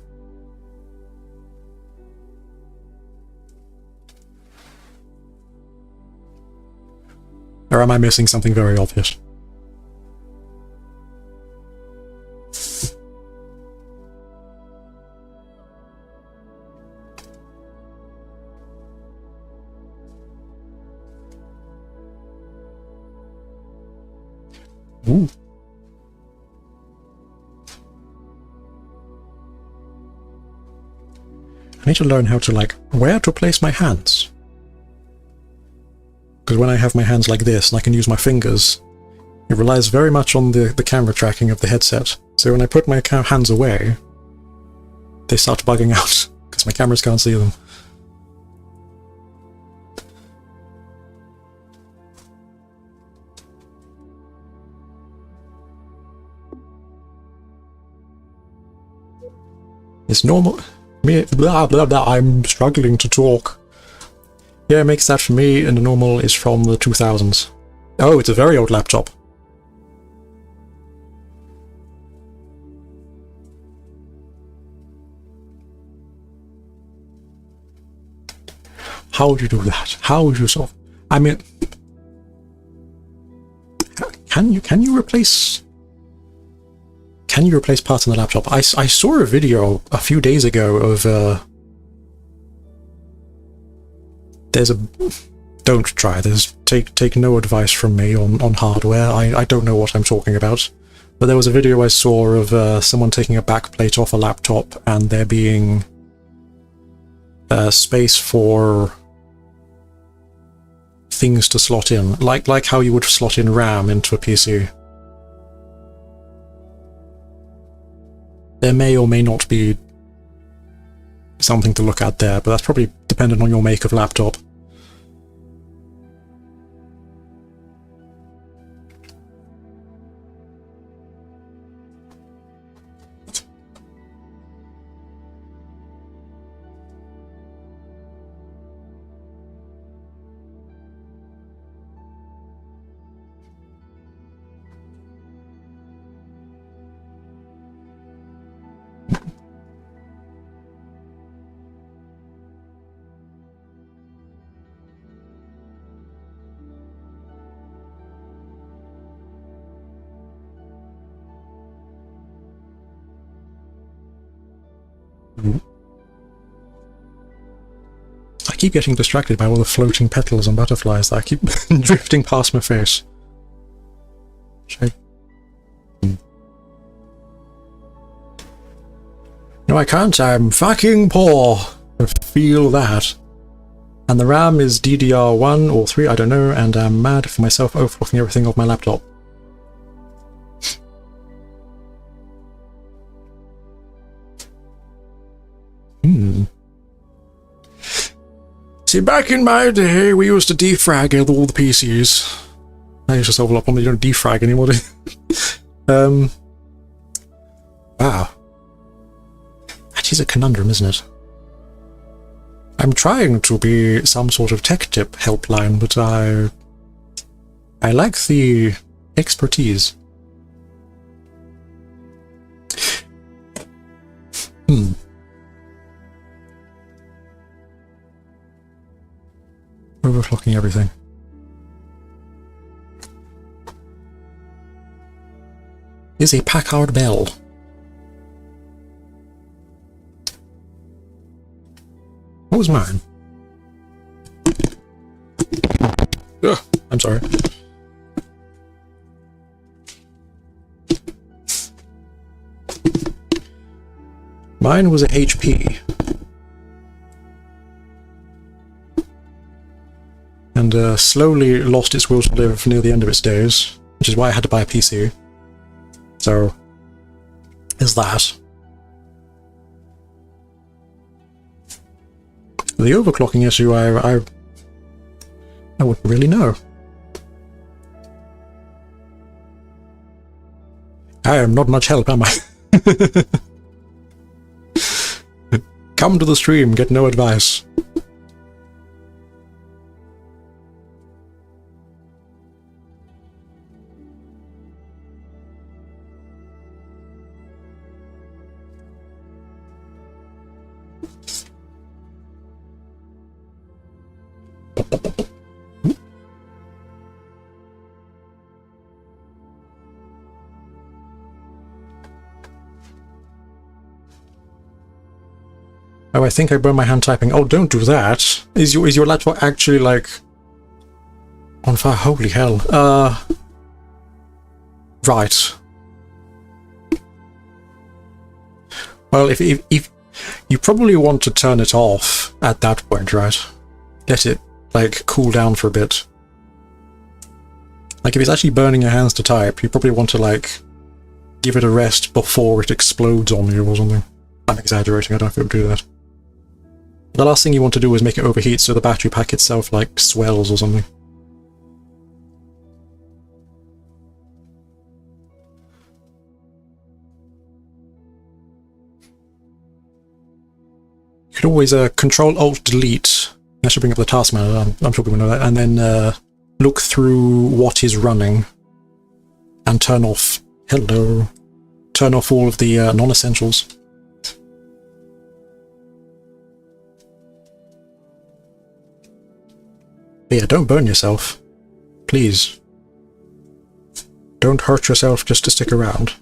Or am I missing something very obvious? Ooh. I need to learn how to, like, where to place my hands. Because when I have my hands like this and I can use my fingers, it relies very much on the camera tracking of the headset. So when I put my hands away, they start bugging out, because my cameras can't see them. It's normal. Me, blah blah blah. I'm struggling to talk. Yeah, it makes that for me, and the normal is from the 2000s. Oh, it's a very old laptop. How would you do that? How would you solve? I mean, can you replace? Can you replace parts on the laptop? I saw a video a few days ago of there's a don't try this. Take no advice from me on hardware. I don't know what I'm talking about. But there was a video I saw of someone taking a backplate off a laptop and there being space for things to slot in, like how you would slot in RAM into a PC. There may or may not be something to look at there, but that's probably dependent on your make of laptop. I keep getting distracted by all the floating petals and butterflies that I keep drifting past my face. No, I can't. I'm fucking poor. I feel that. And the RAM is DDR1 or 3, I don't know, and I'm mad for myself overclocking everything off my laptop. See, back in my day, we used to defrag all the PCs. I used to solve up on you don't defrag anymore, do you? Wow. That is a conundrum, isn't it? I'm trying to be some sort of tech tip helpline, but I lack the expertise. Overclocking everything. Is a Packard Bell. What was mine? Ugh, I'm sorry. Mine was a HP. And slowly lost its will to live near the end of its days, which is why I had to buy a PC. So, is that. The overclocking issue, I wouldn't really know. I am not much help, am I? Come to the stream, get no advice. Oh, I think I burned my hand typing. Oh, don't do that. Is your laptop actually, like, on fire? Holy hell. Right. Well, if you probably want to turn it off at that point, right? Let it, like, cool down for a bit. Like, if it's actually burning your hands to type, you probably want to, like, give it a rest before it explodes on you or something. I'm exaggerating, I don't think it would do that. The last thing you want to do is make it overheat so the battery pack itself, like, swells or something. You could always Control-Alt-Delete. That should bring up the task manager, I'm sure people know that, and then look through what is running and turn off... Hello. Turn off all of the non-essentials. But yeah, don't burn yourself. Please. Don't hurt yourself just to stick around.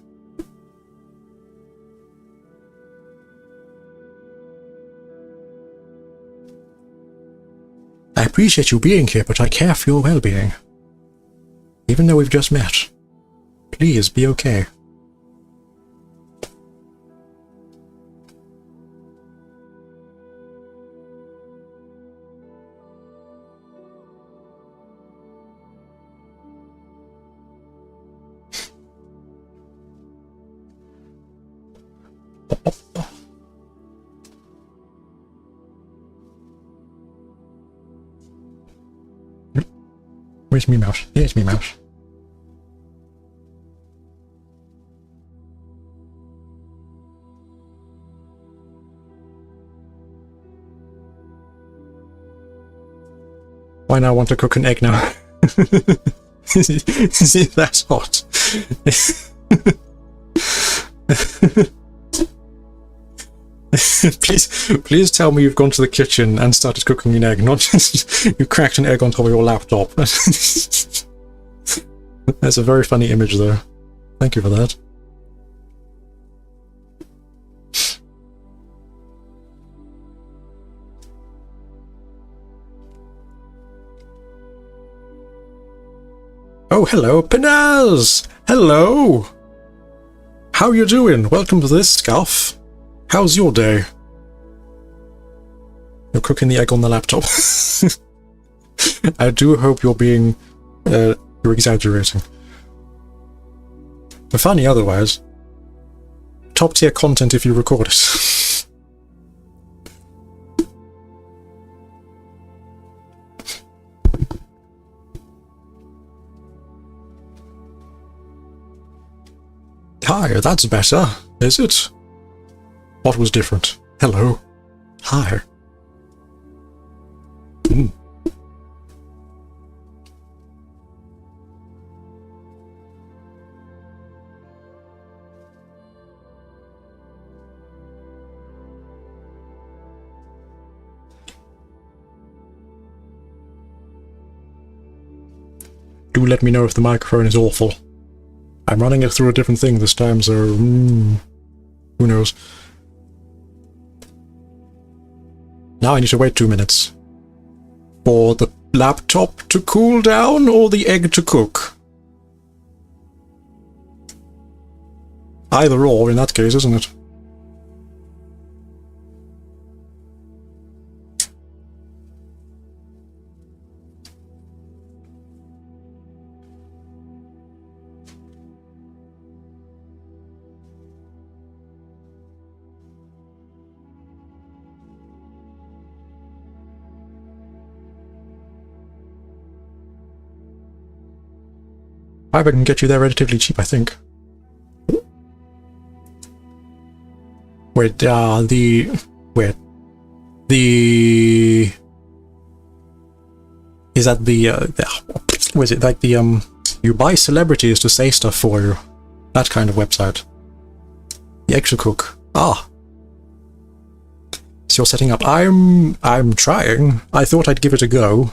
I appreciate you being here, but I care for your well-being. Even though we've just met. Please, be okay. Where's me mouse? Here's me mouse. Why now want to cook an egg now? See, that's hot. Please tell me you've gone to the kitchen and started cooking an egg, not just you cracked an egg on top of your laptop. That's a very funny image, though. Thank you for that. Oh, hello, Pinaz! Hello! How you doing? Welcome to this scuff. How's your day? You're cooking the egg on the laptop. I do hope you're being... you're exaggerating. But funny otherwise. Top tier content if you record it. Hi, that's better, is it? What was different? Hello. Hi. Do let me know if the microphone is awful. I'm running it through a different thing this time, so... who knows? Now I need to wait 2 minutes. For the laptop to cool down, or the egg to cook? Either or, in that case, isn't it? I can get you there relatively cheap, I think. Wait, wait. Is that was it like the, you buy celebrities to say stuff for you? That kind of website. The Extra Cook. Ah. So you're setting up. I'm trying. I thought I'd give it a go.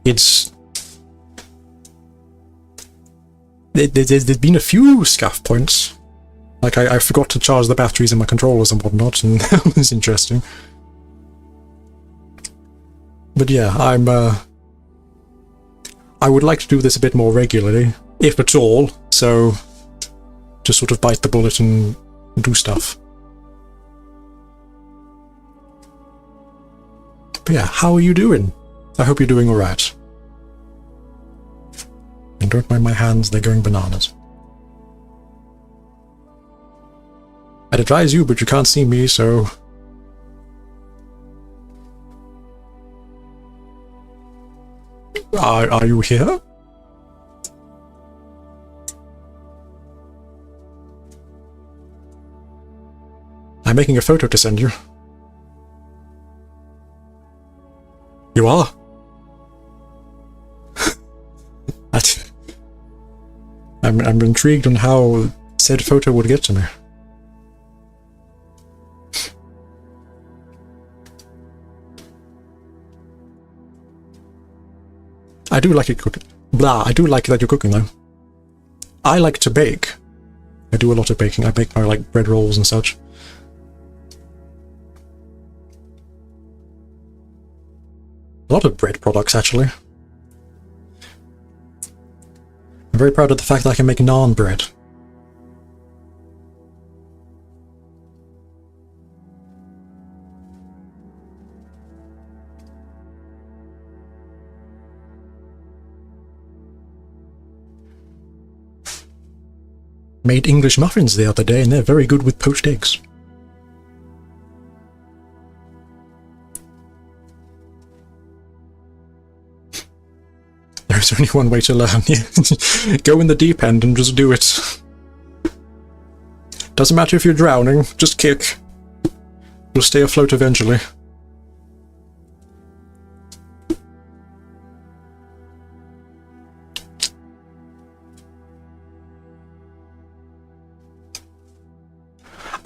There's been a few scuff points. Like, I forgot to charge the batteries in my controllers and whatnot, and that was interesting. But yeah, I would like to do this a bit more regularly, if at all, so just sort of bite the bullet and do stuff. But yeah, how are you doing? I hope you're doing alright. And don't mind my hands, they're going bananas. I'd advise you, but you can't see me, so... Are you here? I'm making a photo to send you. You are? I'm intrigued on how said photo would get to me. I do like it cooking. Blah, I do like that you're cooking though. I like to bake. I do a lot of baking. I bake my like bread rolls and such. A lot of bread products actually. I'm very proud of the fact that I can make naan bread. Made English muffins the other day and they're very good with poached eggs. There's only one way to learn. Go in the deep end and just do it. Doesn't matter if you're drowning, just kick. You'll stay afloat eventually.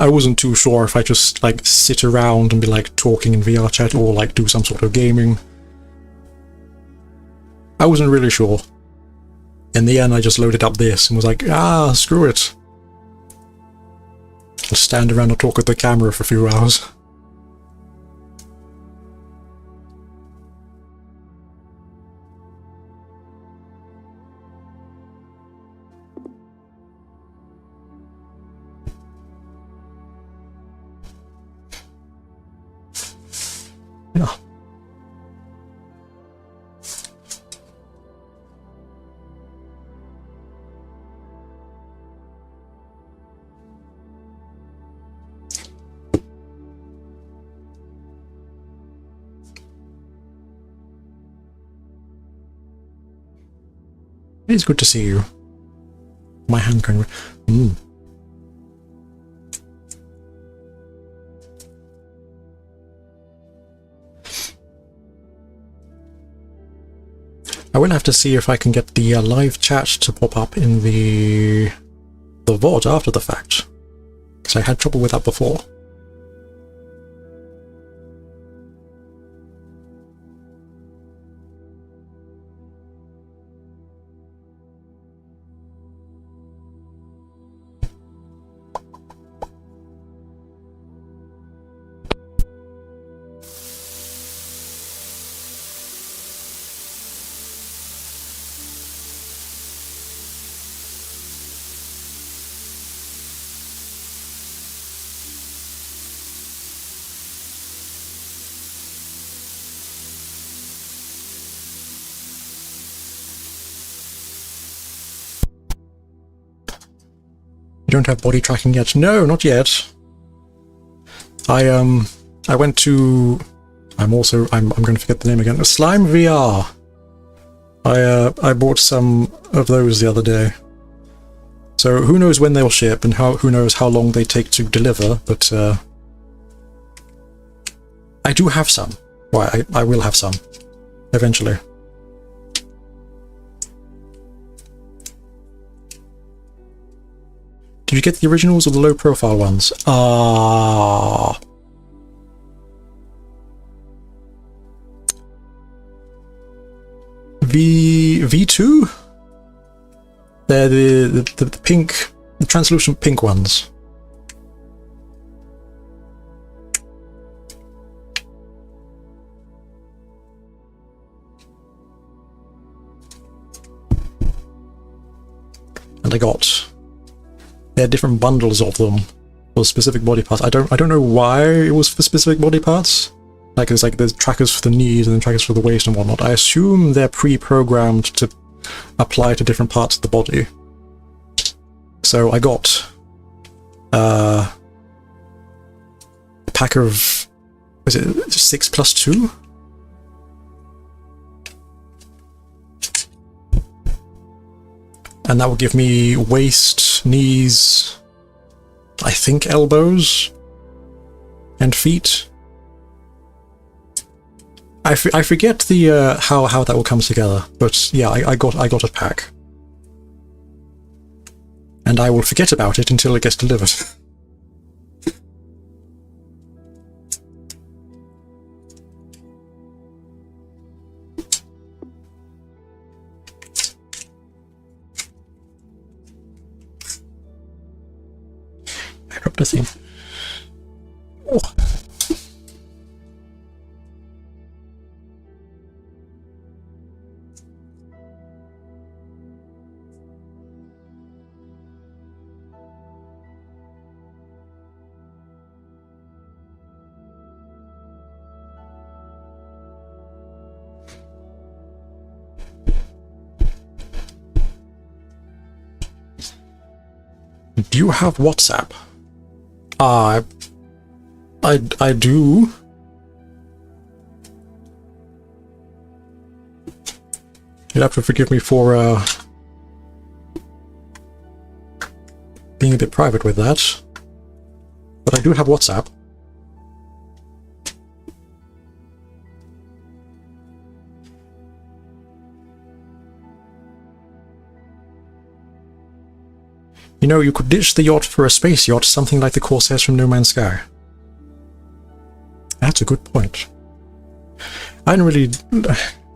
I wasn't too sure if I just like sit around and be like talking in VR chat or like do some sort of gaming. I wasn't really sure. In the end I just loaded up this and was like, ah, screw it. I'll stand around and talk with the camera for a few hours. Yeah. It's good to see you. My hand can... I will have to see if I can get the live chat to pop up in the VOD after the fact, because I had trouble with that before. You don't have body tracking yet? No, not yet. I went to... I'm going to forget the name again. Slime VR. I bought some of those the other day. So who knows when they'll ship and who knows how long they take to deliver, but I do have some. Well, I will have some. Eventually. Did you get the originals or the low-profile ones? V2? They're the pink, the translucent pink ones. And I got... There are different bundles of them for specific body parts. I don't know why it was for specific body parts. Like there's trackers for the knees and then trackers for the waist and whatnot. I assume they're pre-programmed to apply to different parts of the body. So I got a pack of, is it 6+2? And that will give me waist, knees, I think elbows, and feet. I forget the how that will come together, but yeah, I got a pack, and I will forget about it until it gets delivered. I dropped a thing. Oh. Do you have WhatsApp? I do. You'd have to forgive me for being a bit private with that, but I do have WhatsApp. You know, you could ditch the yacht for a space yacht, something like the Corsairs from No Man's Sky. That's a good point. I don't really...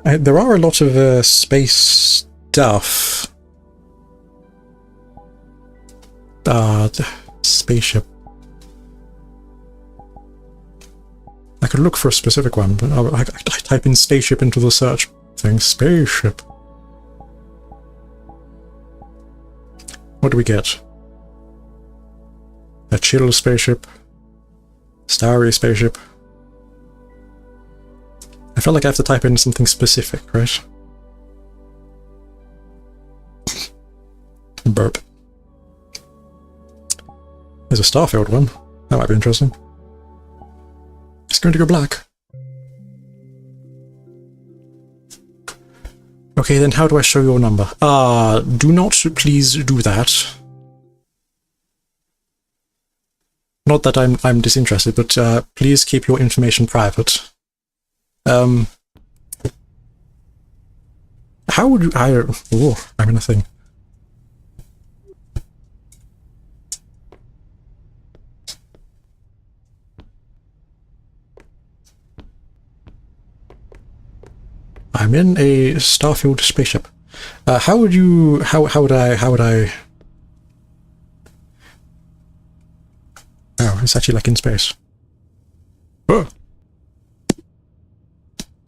there are a lot of space stuff. Spaceship. I could look for a specific one, but I type in spaceship into the search thing. Spaceship. What do we get? A chill spaceship. Starry spaceship. felt like I have to type in something specific, right? Burp. There's a Starfield one. That might be interesting. It's going to go black. Okay, then how do I show your number? Do not please do that. Not that I'm disinterested, but please keep your information private. How would you... Oh, I'm in a thing. I'm in a Starfield spaceship. How would you... How would I... Oh, it's actually like in space. Oh.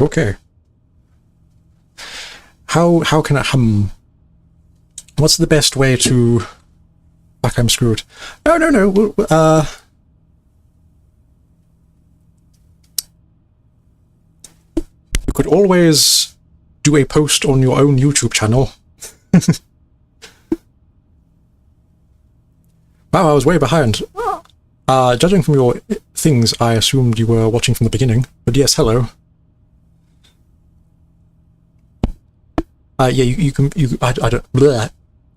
Okay. How can I... What's the best way to... Fuck, I'm screwed. No. You could always do a post on your own YouTube channel. Wow, I was way behind. Judging from your things, I assumed you were watching from the beginning. But yes, hello. Yeah, you can... I don't... Bleh.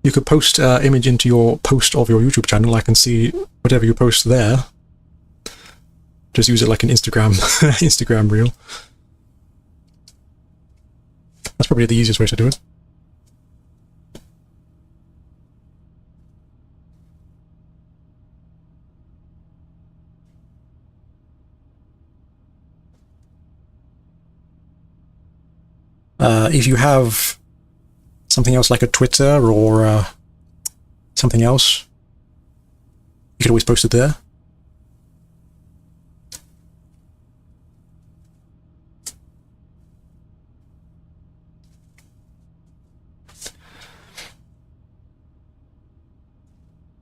You could post image into your post of your YouTube channel. I can see whatever you post there. Just use it like an Instagram Instagram reel. That's probably the easiest way to do it. If you have something else like a Twitter or something else, you could always post it there.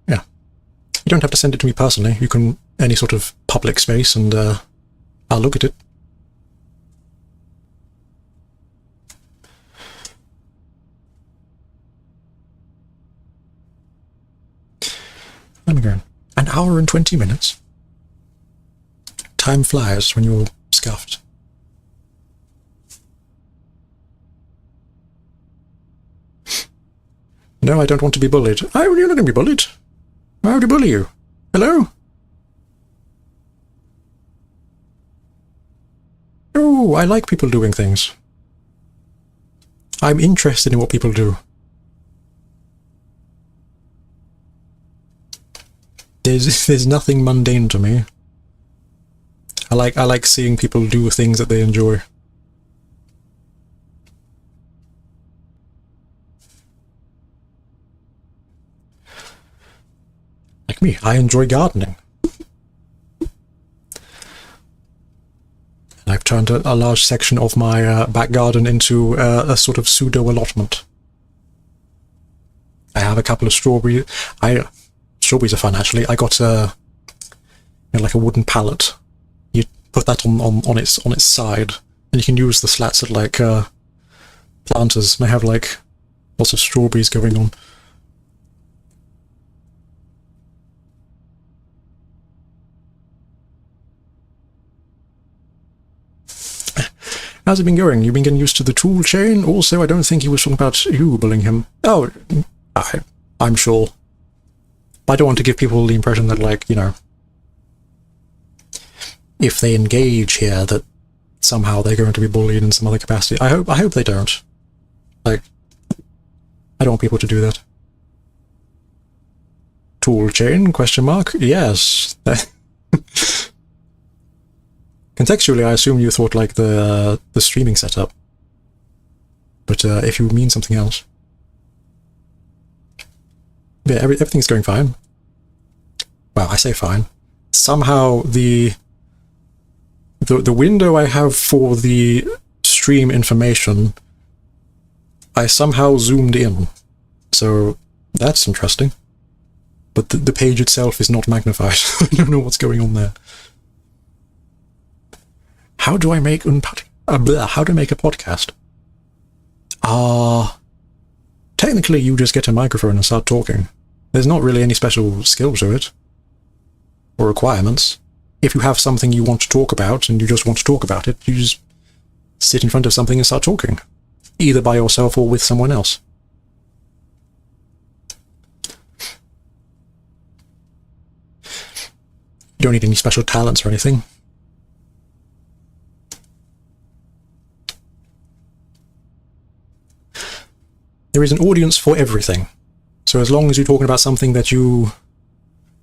Yeah. You don't have to send it to me personally. You can any sort of public space and I'll look at it. Let me go. An hour and 20 minutes. Time flies when you're scuffed. No, I don't want to be bullied. You're not going to be bullied. Why would I bully you? Hello? Oh, I like people doing things. I'm interested in what people do. There's nothing mundane to me. I like seeing people do things that they enjoy. Like me, I enjoy gardening. And I've turned a large section of my back garden into a sort of pseudo-allotment. I have a couple of strawberries. Strawberries are fun, actually. I got like a wooden pallet. You put that on its side, and you can use the slats as like planters. And I have like lots of strawberries going on. How's it been going? You've been getting used to the tool chain? Also, I don't think he was talking about you bullying him. Oh, I'm sure. I don't want to give people the impression that, like, you know, if they engage here, that somehow they're going to be bullied in some other capacity. I hope they don't. Like, I don't want people to do that. Tool chain? Question mark? Yes. Contextually, I assume you thought like the streaming setup. But if you mean something else. Yeah, everything's going fine. Well, I say fine. Somehow the window I have for the stream information, I somehow zoomed in. So that's interesting. But the page itself is not magnified. I don't know what's going on there. How do I make unputty? How to make a podcast? Technically you just get a microphone and start talking. There's not really any special skill to it. Or requirements. If you have something you want to talk about and you just want to talk about it, you just sit in front of something and start talking. Either by yourself or with someone else. You don't need any special talents or anything. There is an audience for everything. So as long as you're talking about something that you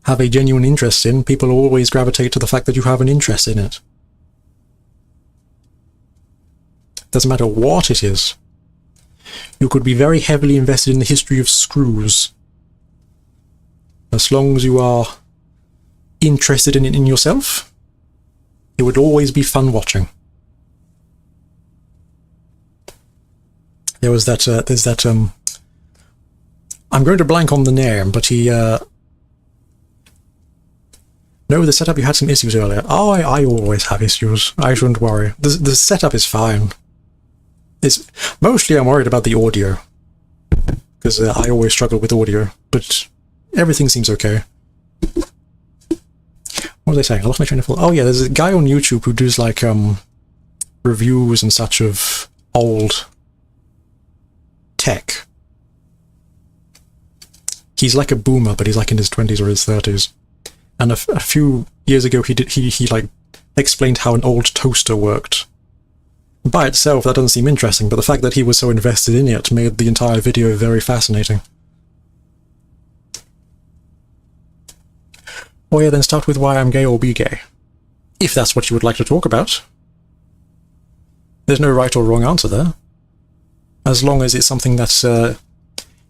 have a genuine interest in, people always gravitate to the fact that you have an interest in it. Doesn't matter what it is. You could be very heavily invested in the history of screws. As long as you are interested in it in yourself, it would always be fun watching. There's that, I'm going to blank on the name, but he, no, the setup, you had some issues earlier. Oh, I always have issues. I shouldn't worry. The setup is fine. Mostly I'm worried about the audio. Because I always struggle with audio, but everything seems okay. What was I saying? I lost my train of thought. Oh yeah, there's a guy on YouTube who does like, reviews and such of old tech. He's like a boomer, but he's like in his 20s or his 30s. And a few years ago, he like explained how an old toaster worked. By itself, that doesn't seem interesting, but the fact that he was so invested in it made the entire video very fascinating. Oh yeah, then start with why I'm gay or be gay. If that's what you would like to talk about. There's no right or wrong answer there. As long as it's something that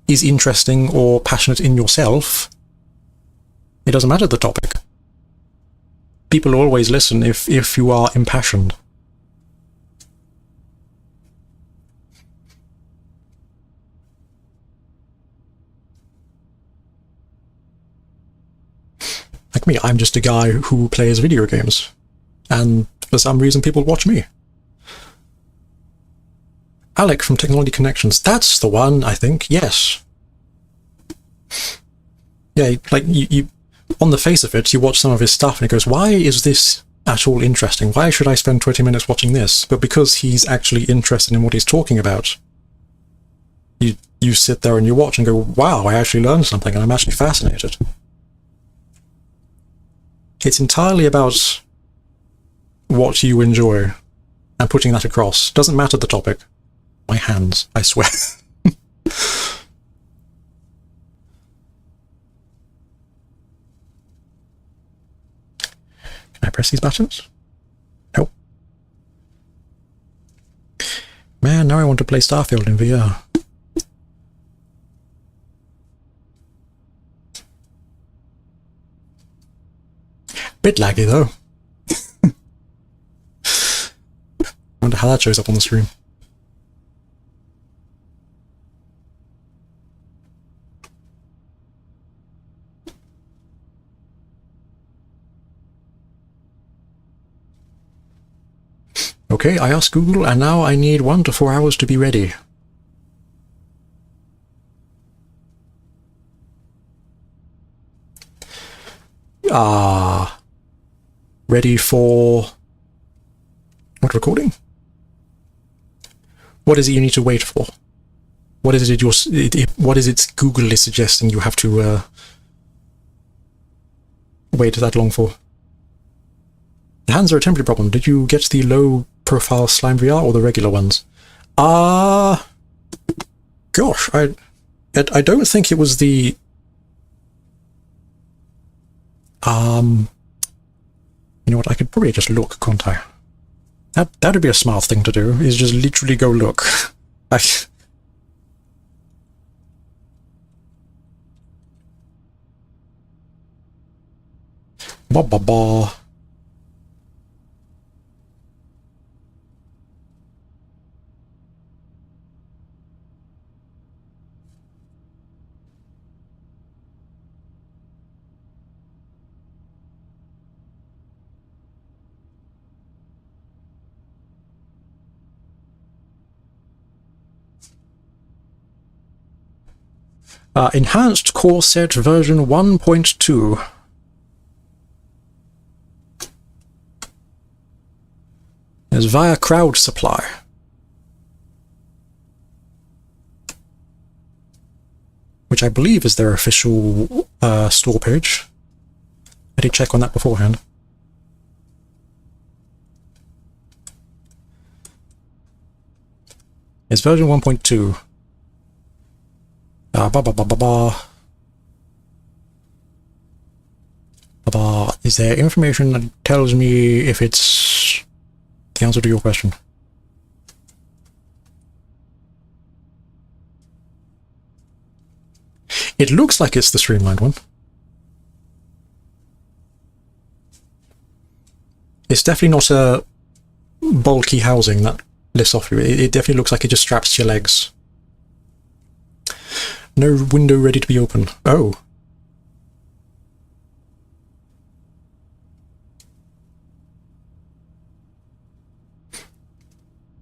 is interesting or passionate in yourself, it doesn't matter the topic. People always listen if you are impassioned. Like me, I'm just a guy who plays video games. And for some reason people watch me. Alec from Technology Connections. That's the one, I think. Yes. Yeah, like, you on the face of it, you watch some of his stuff and it goes, why is this at all interesting? Why should I spend 20 minutes watching this? But because he's actually interested in what he's talking about, you sit there and you watch and go, wow, I actually learned something and I'm actually fascinated. It's entirely about what you enjoy and putting that across. Doesn't matter the topic. My hands, I swear. Can I press these buttons? Nope. Man, now I want to play Starfield in VR. Bit laggy though. Wonder how that shows up on the screen. Okay, I asked Google, and now I need 1 to 4 hours to be ready. Ready for... what recording? What is it you need to wait for? What is it what is it Google is suggesting you have to wait that long for? The hands are a temporary problem. Did you get the low-profile Slime VR or the regular ones? Gosh, I don't think it was the... You know what, I could probably just look, couldn't I? That'd be a smart thing to do, is just literally go look. Ba ba ba. Enhanced Core Set version 1.2. Is via crowd supply. Which I believe is their official store page. I did check on that beforehand. It's version 1.2. Is there information that tells me if it's the answer to your question? It looks like it's the streamlined one. It's definitely not a bulky housing that lifts off you. It definitely looks like it just straps to your legs. No window ready to be open. Oh.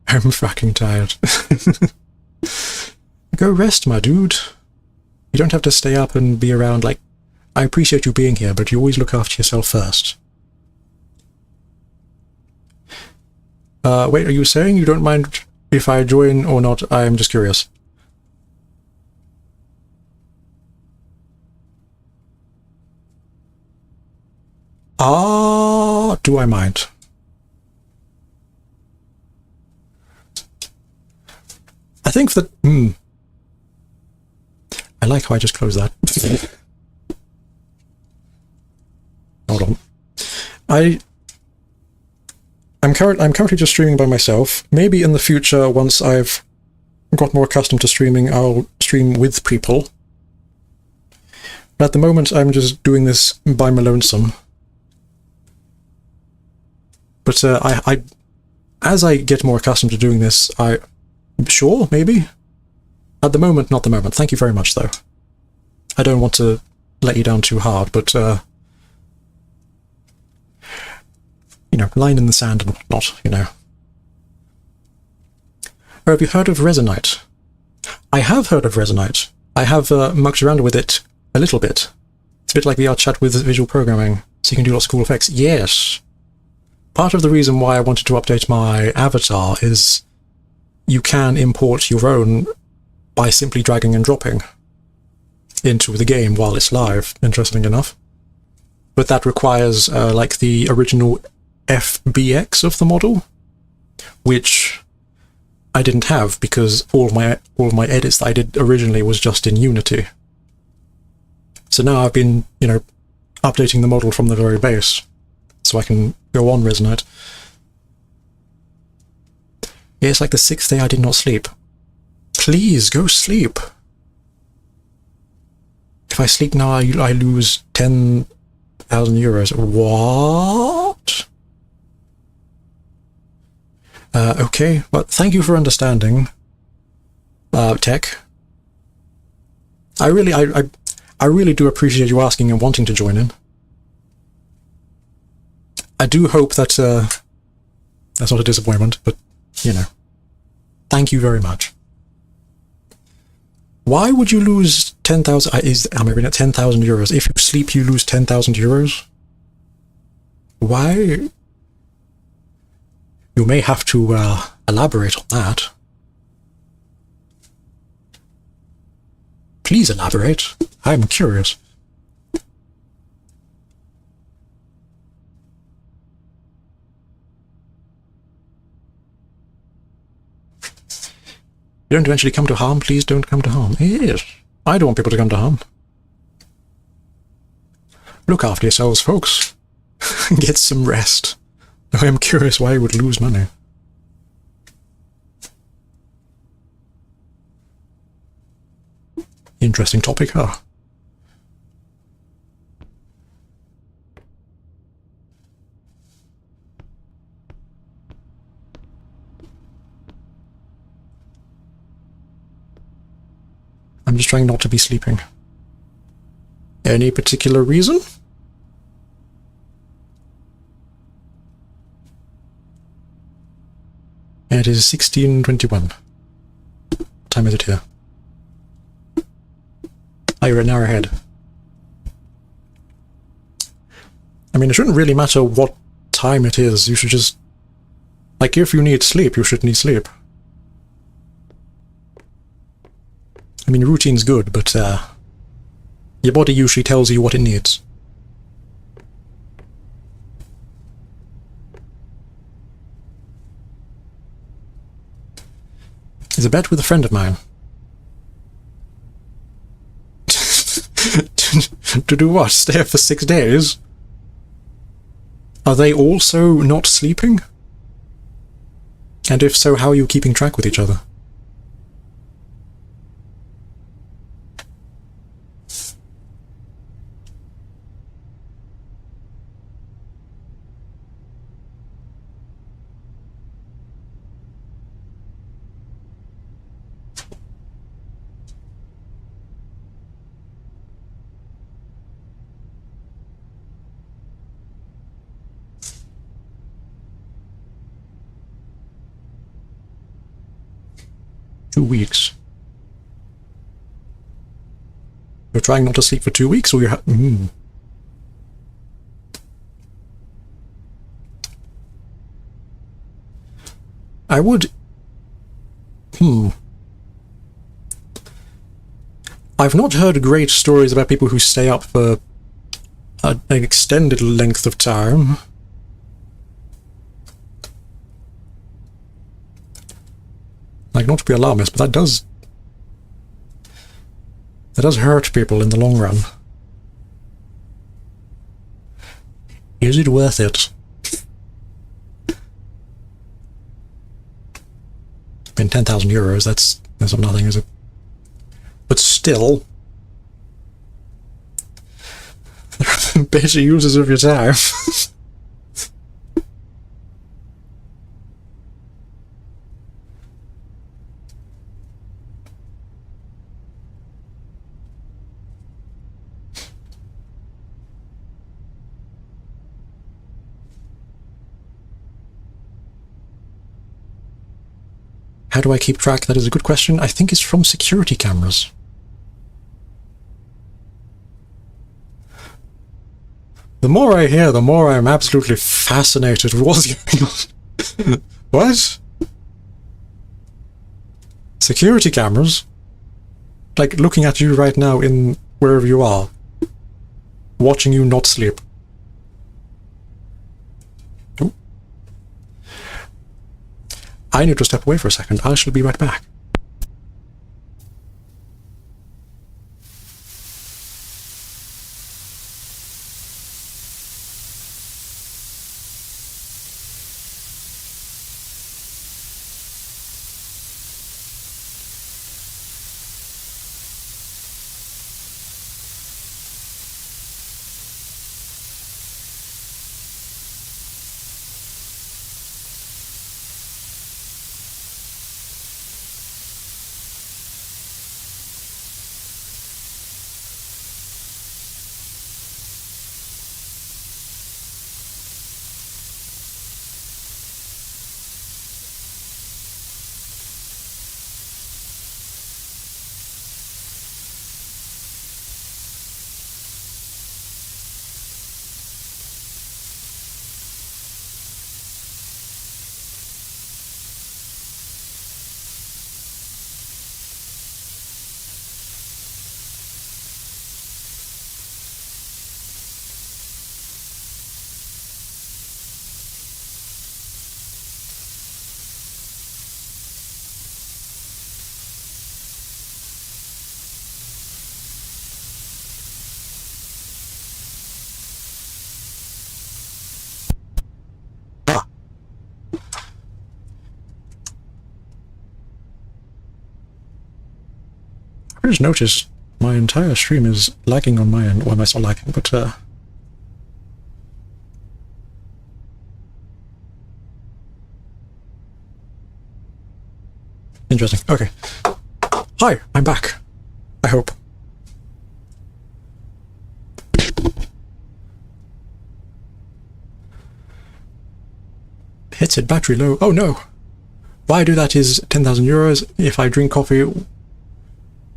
I'm fucking tired. Go rest, my dude. You don't have to stay up and be around. Like, I appreciate you being here, but you always look after yourself first. Wait, are you saying you don't mind if I join or not? I am just curious. Do I mind? I think that... I like how I just closed that. Hold on. I'm currently just streaming by myself. Maybe in the future, once I've got more accustomed to streaming, I'll stream with people. But at the moment, I'm just doing this by my lonesome. But as I get more accustomed to doing this, sure, maybe. At the moment, not the moment. Thank you very much, though. I don't want to let you down too hard, but you know, line in the sand and whatnot, you know. Oh, have you heard of Resonite? I have heard of Resonite. I have mucked around with it a little bit. It's a bit like VR chat with visual programming, so you can do lots of cool effects. Yes! Part of the reason why I wanted to update my avatar is you can import your own by simply dragging and dropping into the game while it's live, interesting enough. But that requires like the original FBX of the model, which I didn't have because all of my edits that I did originally was just in Unity. So now I've been, you know, updating the model from the very base, so I can go on Resonite. Yeah, it's like the 6th day I did not sleep. Please, go sleep. If I sleep now, I lose 10,000 euros. What? Okay, well, thank you for understanding, Tech. I really do appreciate you asking and wanting to join in. I do hope that that's not a disappointment, but, you know, thank you very much. Why would you lose 10,000? Am I reading at 10,000 euros? If you sleep, you lose 10,000 euros? Why? You may have to elaborate on that. Please elaborate. I'm curious. You don't eventually come to harm, please don't come to harm. Yes, I don't want people to come to harm. Look after yourselves, folks. Get some rest. I am curious why you would lose money. Interesting topic, huh? I'm just trying not to be sleeping. Any particular reason? It is 16:21. What time is it here? Oh, you're an hour ahead. I mean, it shouldn't really matter what time it is. You should just... Like, if you need sleep, you should need sleep. I mean, routine's good, but, your body usually tells you what it needs. It's a bet with a friend of mine. To do what? Stay up for 6 days? Are they also not sleeping? And if so, how are you keeping track with each other? Weeks. You're trying not to sleep for 2 weeks, or you're I would... I've not heard great stories about people who stay up for an extended length of time. Like, not to be alarmist, but that does hurt people in the long run. Is it worth it? I mean, 10,000 euros, that's nothing, is it? But still, there are better uses of your time. How do I keep track? That is a good question. I think it's from security cameras. The more I hear, the more I'm absolutely fascinated with what's going on. What? Security cameras? Like looking at you right now in wherever you are. Watching you not sleep. I need to step away for a second. I shall be right back. I just noticed my entire stream is lagging on my end. Well, it's not lagging, but interesting. Okay. Hi, I'm back. I hope. Headset battery low. Oh no! Why I do that is 10,000 euros. If I drink coffee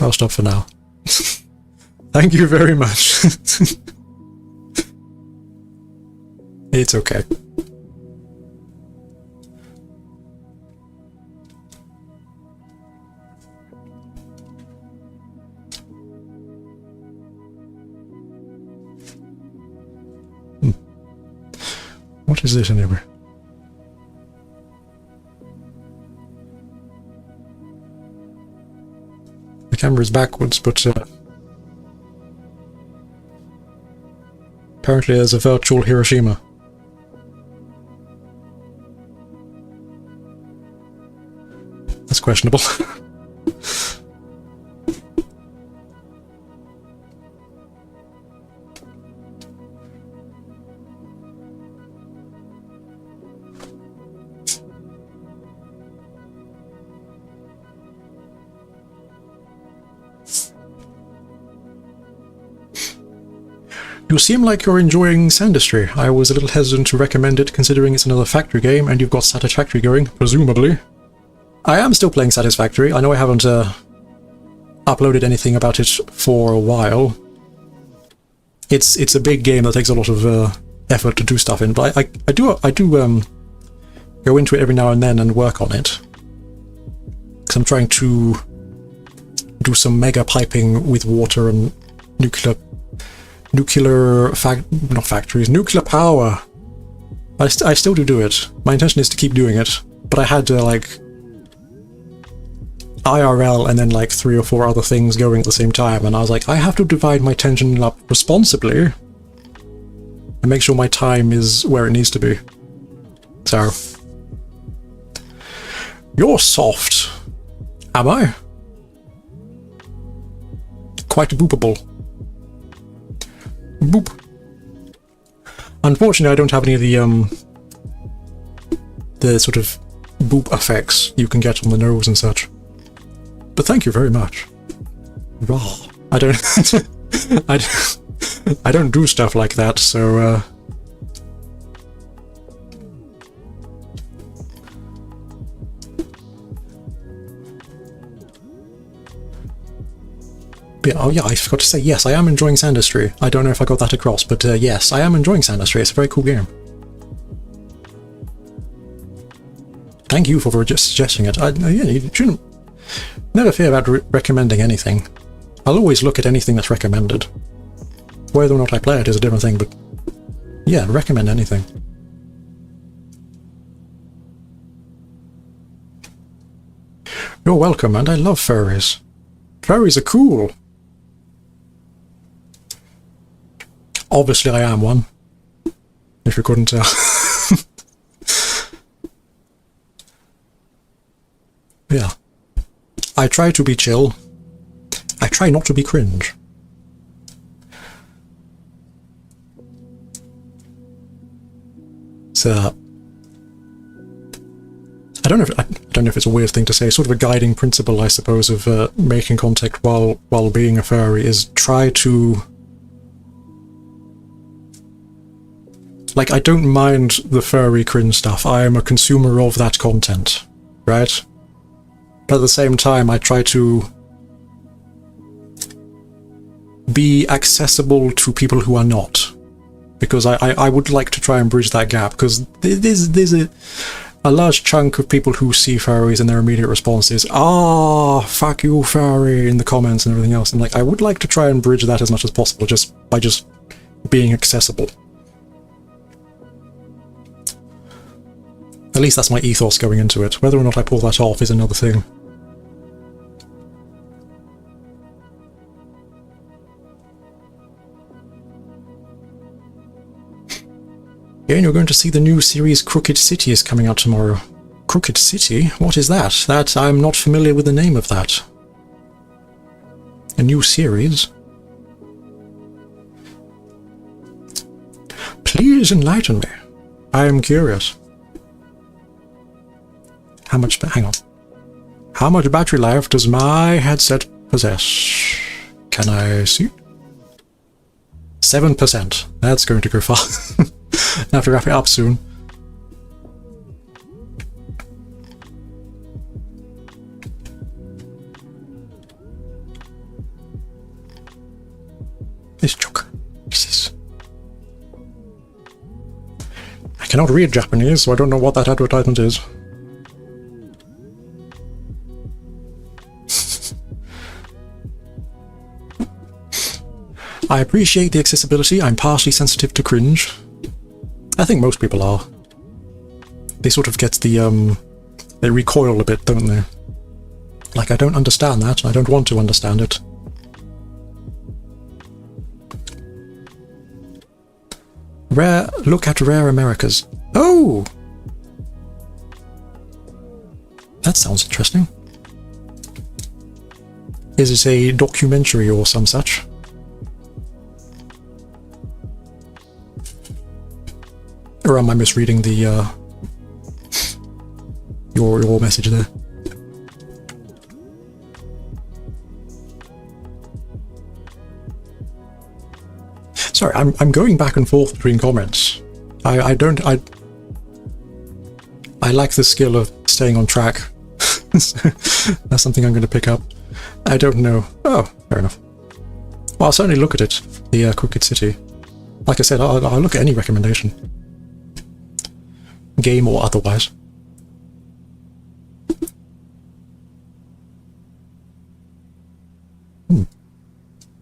I'll stop for now. Thank you very much. It's okay. What is this anyway? The camera's backwards, but apparently there's a virtual Hiroshima. That's questionable. You seem like you're enjoying Sandustry. I was a little hesitant to recommend it, considering it's another Factory game, and you've got Satisfactory going, presumably. I am still playing Satisfactory. I know I haven't uploaded anything about it for a while. It's a big game that takes a lot of effort to do stuff in, but I do go into it every now and then and work on it. Because I'm trying to do some mega piping with water and nuclear power. I still do it. My intention is to keep doing it, but I had like IRL and then like 3 or 4 other things going at the same time, and I was like, I have to divide my attention up responsibly and make sure my time is where it needs to be. So, you're soft. Am I? Quite boopable. Boop. Unfortunately, I don't have any of the sort of boop effects you can get on the nose and such. But thank you very much. Raw. I don't I don't do stuff like that, so oh yeah, I forgot to say, yes, I am enjoying Sandustry. I don't know if I got that across, but yes, I am enjoying Sandustry. It's a very cool game. Thank you for just suggesting it. Yeah, you shouldn't never fear about recommending anything. I'll always look at anything that's recommended. Whether or not I play it is a different thing, but yeah, recommend anything. You're welcome, and I love furries. Furries are cool. Obviously I am one, if you couldn't tell. Yeah. I try to be chill. I try not to be cringe. So I don't know if it's a weird thing to say. Sort of a guiding principle, I suppose, of making contact while being a furry is try to, like, I don't mind the furry cringe stuff. I am a consumer of that content, right? But at the same time, I try to be accessible to people who are not, because I would like to try and bridge that gap, because there's a large chunk of people who see furries and their immediate response is, fuck you, furry, in the comments and everything else. And like, I would like to try and bridge that as much as possible, just by being accessible. At least that's my ethos going into it. Whether or not I pull that off is another thing. Yeah, and you're going to see the new series Crooked City is coming out tomorrow. Crooked City? What is that? I'm not familiar with the name of that. A new series? Please enlighten me. I am curious. Hang on. How much battery life does my headset possess? Can I see? 7%. That's going to go far. I have to wrap it up soon. cannot read Japanese, so I don't know what that advertisement is. I appreciate the accessibility. I'm partially sensitive to cringe. I think most people are. They sort of get the, they recoil a bit, don't they? Like, I don't understand that, and I don't want to understand it. Look at Rare Americas. Oh! That sounds interesting. Is it a documentary or some such? Or am I misreading the, your message there? Sorry, I'm going back and forth between comments. I like the skill of staying on track. That's something I'm going to pick up. I don't know. Oh, fair enough. Well, I'll certainly look at it, the Crooked City. Like I said, I'll look at any recommendation. Game or otherwise.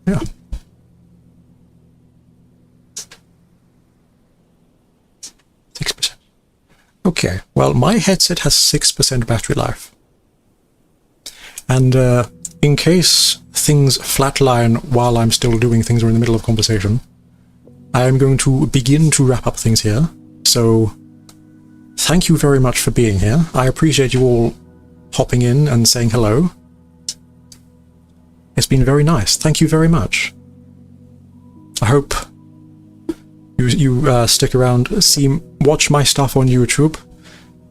Yeah. Okay, well, my headset has 6% battery life. And in case things flatline while I'm still doing things or in the middle of conversation, I am going to begin to wrap up things here. So, thank you very much for being here. I appreciate you all hopping in and saying hello. It's been very nice. Thank you very much. I hope you stick around, watch my stuff on YouTube.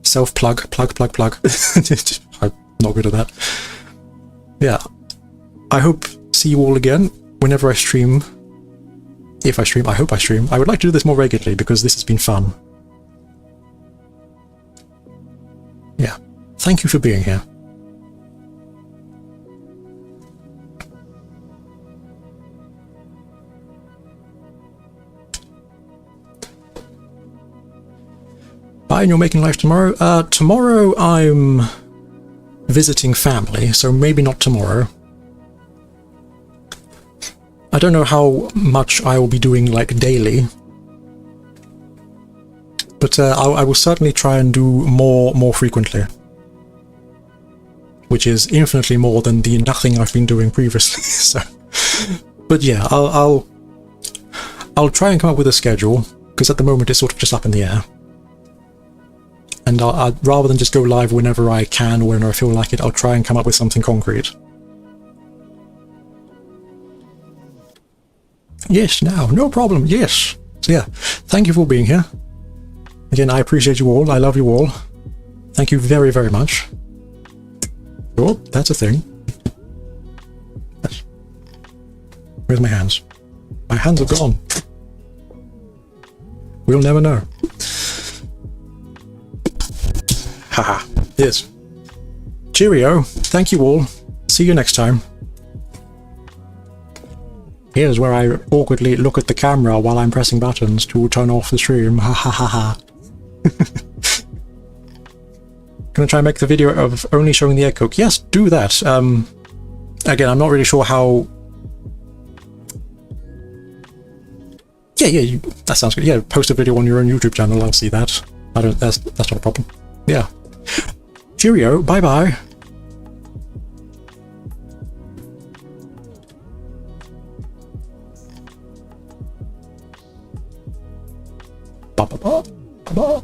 Self-plug, plug. I'm not good at that. Yeah. I hope see you all again whenever I stream. If I stream, I hope I stream. I would like to do this more regularly because this has been fun. Yeah. Thank you for being here. Bye, and you're making life tomorrow. Tomorrow I'm visiting family, so maybe not tomorrow. I don't know how much I will be doing, like, daily. But I will certainly try and do more frequently. Which is infinitely more than the nothing I've been doing previously, so... But yeah, I'll try and come up with a schedule, because at the moment it's sort of just up in the air. And I'd rather than just go live whenever I can or whenever I feel like it, I'll try and come up with something concrete. Yes, now, no problem, yes. So yeah, thank you for being here. Again, I appreciate you all, I love you all. Thank you very, very much. Oh, that's a thing. Yes. Where's my hands? My hands are gone. We'll never know. Haha, yes. Cheerio, thank you all. See you next time. Here's where I awkwardly look at the camera while I'm pressing buttons to turn off the stream. Ha ha ha ha. Gonna try and make the video of only showing the egg cook. Yes, do that. Again, I'm not really sure how... Yeah, that sounds good. Yeah, post a video on your own YouTube channel, I'll see that. That's not a problem. Yeah. Cheerio, bye-bye. Ba-ba-ba, ba-ba.